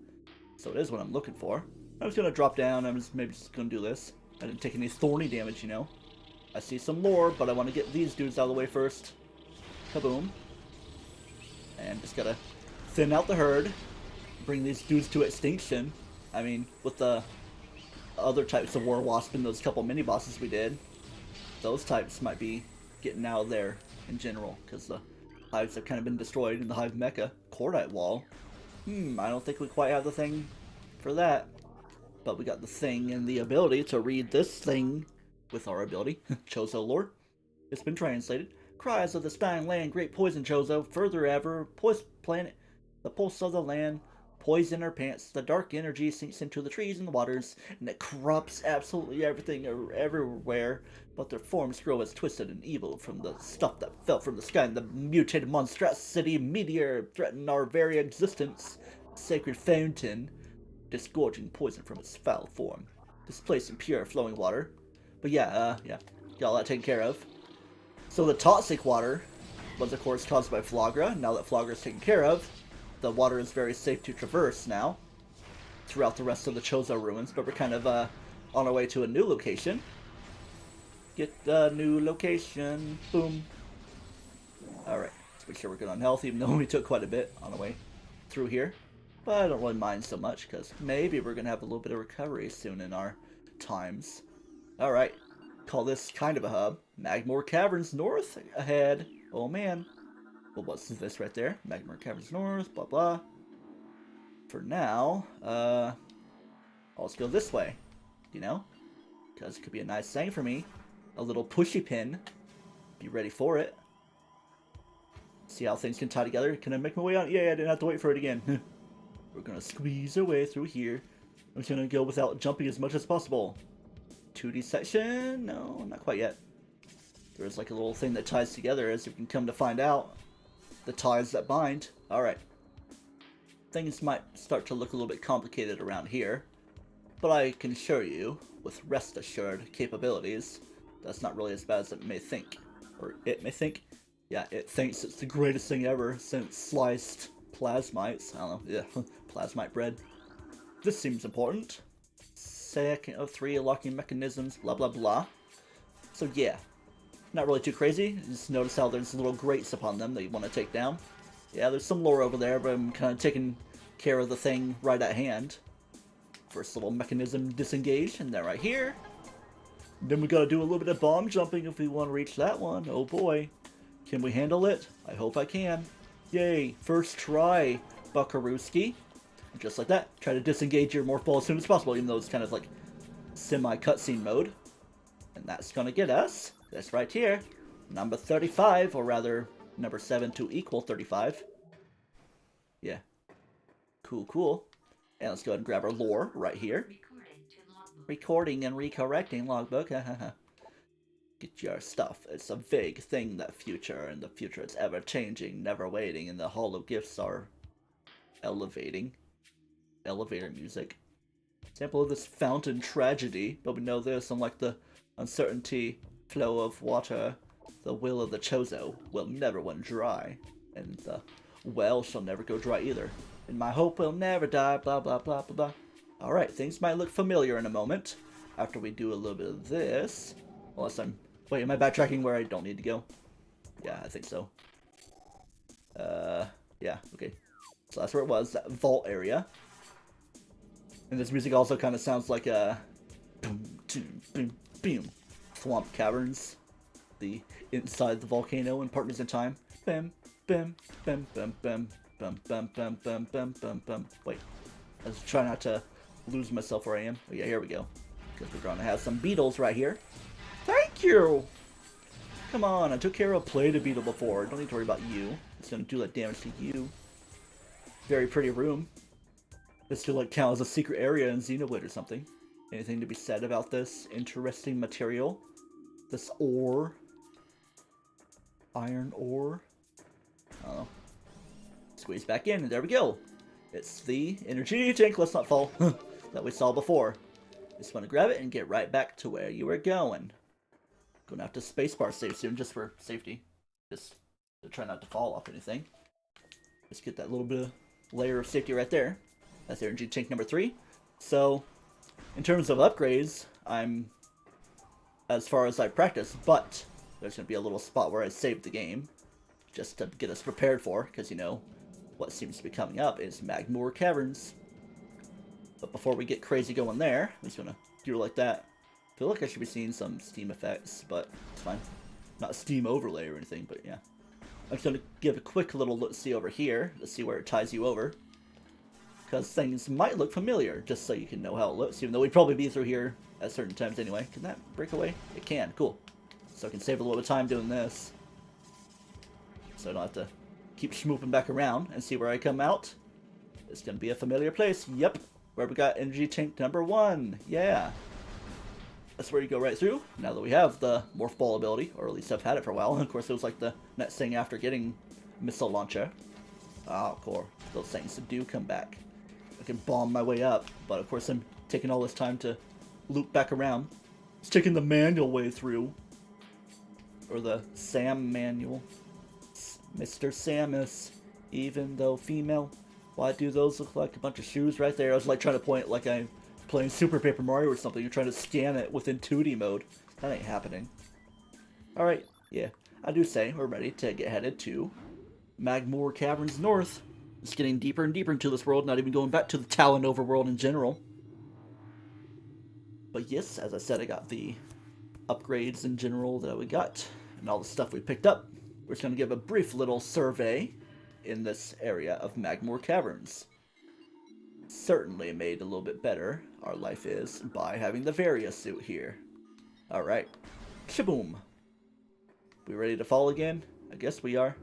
So it is what I'm looking for. I'm just going to drop down, maybe just going to do this. I didn't take any thorny damage, you know. I see some lore, but I want to get these dudes out of the way first. Kaboom. And just gotta thin out the herd. Bring these dudes to extinction. I mean, with the other types of War Wasp and those couple mini-bosses we did, those types might be getting out of there in general, because the hives have kind of been destroyed in the hive mecha. Cordite wall. I don't think we quite have the thing for that. But we got the thing and the ability to read this thing with our ability. Chozo lore. It's been translated. Cries of the spine land, great poison Chozo, further ever, poison planet, the pulse of the land, poison our pants, the dark energy sinks into the trees and the waters, and it corrupts absolutely everything everywhere, but their forms grow as twisted and evil from the stuff that fell from the sky, and the mutated monstrosity meteor threaten our very existence. Sacred fountain, disgorging poison from its foul form, displacing pure flowing water. But yeah, got all that taken care of. So the toxic water was of course caused by Flagra. Now that Flagra is taken care of, the water is very safe to traverse now throughout the rest of the Chozo Ruins, but we're kind of on our way to a new location. Get the new location. Boom. Alright, let's make sure we're good on health, even though we took quite a bit on the way through here. But I don't really mind so much, because maybe we're going to have a little bit of recovery soon in our times. Alright, call this kind of a hub. Magmoor Caverns North ahead. Oh man. Well, what's this right there? Magmoor Caverns North, blah blah. For now, let's go this way. You know? Because it could be a nice thing for me. A little pushy pin. Be ready for it. See how things can tie together. Can I make my way out? Yeah, I didn't have to wait for it again. We're gonna squeeze our way through here. I'm just gonna go without jumping as much as possible. 2D section? No, not quite yet. There's like a little thing that ties together, as you can come to find out. The ties that bind. Alright. Things might start to look a little bit complicated around here. But I can assure you, with rest assured capabilities, that's not really as bad as it may think. Or it may think. Yeah, it thinks it's the greatest thing ever since sliced plasmites. I don't know. Yeah, plasmite bread. This seems important. Second of 3 locking mechanisms, blah blah blah. So yeah, not really too crazy. Just notice how there's little grates upon them that you want to take down. Yeah, there's some lore over there, but I'm kind of taking care of the thing right at hand. First little mechanism disengaged, and then right here. Then we gotta do a little bit of bomb jumping if we want to reach that one. Oh boy. Can we handle it? I hope I can. Yay, first try, Buckarooski. Just like that, try to disengage your morph ball as soon as possible, even though it's kind of like semi-cutscene mode. And that's gonna get us this right here. Number 35, or rather, number 7 to equal 35. Yeah. Cool, cool. And let's go ahead and grab our lore right here. Recording and recorrecting logbook. get your stuff. It's a vague thing, that future, and the future is ever-changing, never waiting, and the hollow gifts are elevating. Elevator music. Example of this fountain tragedy, but we know this, unlike the uncertainty flow of water, the will of the Chozo will never run dry, and the well shall never go dry either. And my hope will never die, blah blah blah blah blah. Alright, things might look familiar in a moment, after we do a little bit of this. Unless I'm... Wait, am I backtracking where I don't need to go? Yeah, I think so. Yeah, okay. So that's where it was, that vault area. And this music also kind of sounds like a... Boom, boom, boom, boom. Swamp Caverns. The inside the volcano in Partners in Time. Bam, bam, bam, bam, bam, bam, bam, bam, bam, bam, bam, bam. Wait, I was trying not to lose myself where I am. Oh yeah, here we go. Because we're going to have some beetles right here. Thank you! Come on, I took care of Play-Doh beetle before. Don't need to worry about you. It's going to do that damage to you. Very pretty room. This still like count as a secret area in Xenoblade or something. Anything to be said about this interesting material? This ore? Iron ore? I don't know. Squeeze back in, and there we go. It's the energy tank, let's not fall, that we saw before. Just want to grab it and get right back to where you were going. Gonna have to spacebar save soon, just for safety. Just to try not to fall off anything. Just get that little bit of layer of safety right there. That's energy tank number 3. So, in terms of upgrades, I'm as far as I practice, but there's going to be a little spot where I saved the game, just to get us prepared for, because, you know, what seems to be coming up is Magmoor Caverns. But before we get crazy going there, I'm just going to do it like that. I feel like I should be seeing some Steam effects, but it's fine. Not a Steam overlay or anything, but yeah. I'm just going to give a quick little look-see over here, to see where it ties you over. Because things might look familiar, just so you can know how it looks, even though we'd probably be through here at certain times anyway. Can that break away? It can, cool. So I can save a little bit of time doing this. So I don't have to keep schmooping back around and see where I come out. It's going to be a familiar place. Yep, where we got energy tank number 1. Yeah. That's where you go right through, now that we have the Morph Ball ability, or at least I've had it for a while. Of course, it was like the next thing after getting Missile Launcher. Oh, cool. Those things do come back. I can bomb my way up, but of course I'm taking all this time to loop back around. It's taking the manual way through. Or the Sam manual. Mr. Samus, even though female. Why do those look like a bunch of shoes right there? I was like trying to point like I'm playing Super Paper Mario or something. You're trying to scan it within 2D mode. That ain't happening. Alright, yeah. I do say we're ready to get headed to Magmoor Caverns North. It's getting deeper and deeper into this world, not even going back to the Tallon overworld in general. But yes, as I said, I got the upgrades in general that we got, and all the stuff we picked up. We're just going to give a brief little survey in this area of Magmoor Caverns. Certainly made a little bit better, our life is, by having the Varia suit here. Alright. Shaboom. We ready to fall again? I guess we are.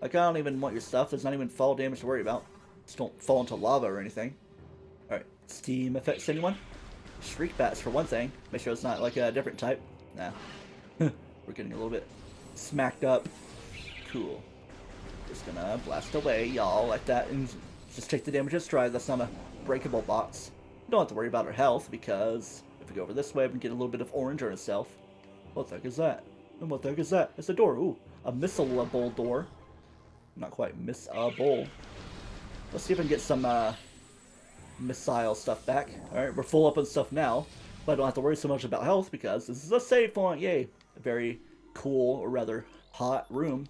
Like, I don't even want your stuff. There's not even fall damage to worry about. Just don't fall into lava or anything. Alright. Steam effects, anyone? Shriek bats, for one thing. Make sure it's not, like, a different type. Nah. We're getting a little bit smacked up. Cool. Just gonna blast away, y'all, like that, and just take the damage in stride. That's not a breakable box. Don't have to worry about our health, because if we go over this way, we can get a little bit of orange on itself. What the heck is that? And what the heck is that? It's a door. Ooh, a missile-able door. Not quite miss-able. Let's see if I can get some missile stuff back. Alright, we're full up on stuff now, but I don't have to worry so much about health because this is a save point. Yay. A very cool, or rather hot room.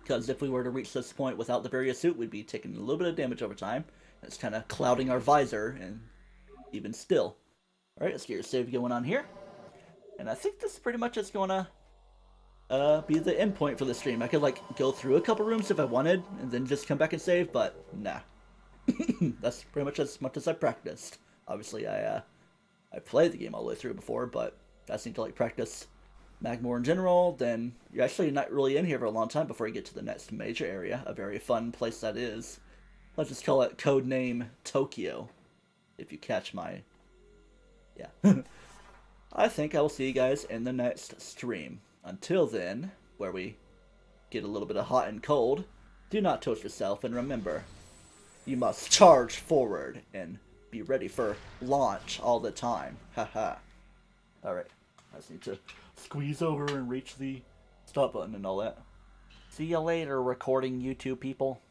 Because if we were to reach this point without the Varia suit, we'd be taking a little bit of damage over time. It's kind of clouding our visor, and even still. Alright, let's get your save going on here. And I think this pretty much is going to be the end point for the stream. I could, like, go through a couple rooms if I wanted, and then just come back and save, but nah. That's pretty much as I practiced. Obviously, I played the game all the way through before, but I just need to, like, practice Magmoor in general. Then you're actually not really in here for a long time before you get to the next major area. A very fun place that is. Let's just call it codename Tokyo, if you catch my... yeah. I think I will see you guys in the next stream. Until then, where we get a little bit of hot and cold, do not toast yourself, and remember, you must charge forward and be ready for launch all the time. Haha. Alright, I just need to squeeze over and reach the stop button and all that. See you later, recording YouTube people.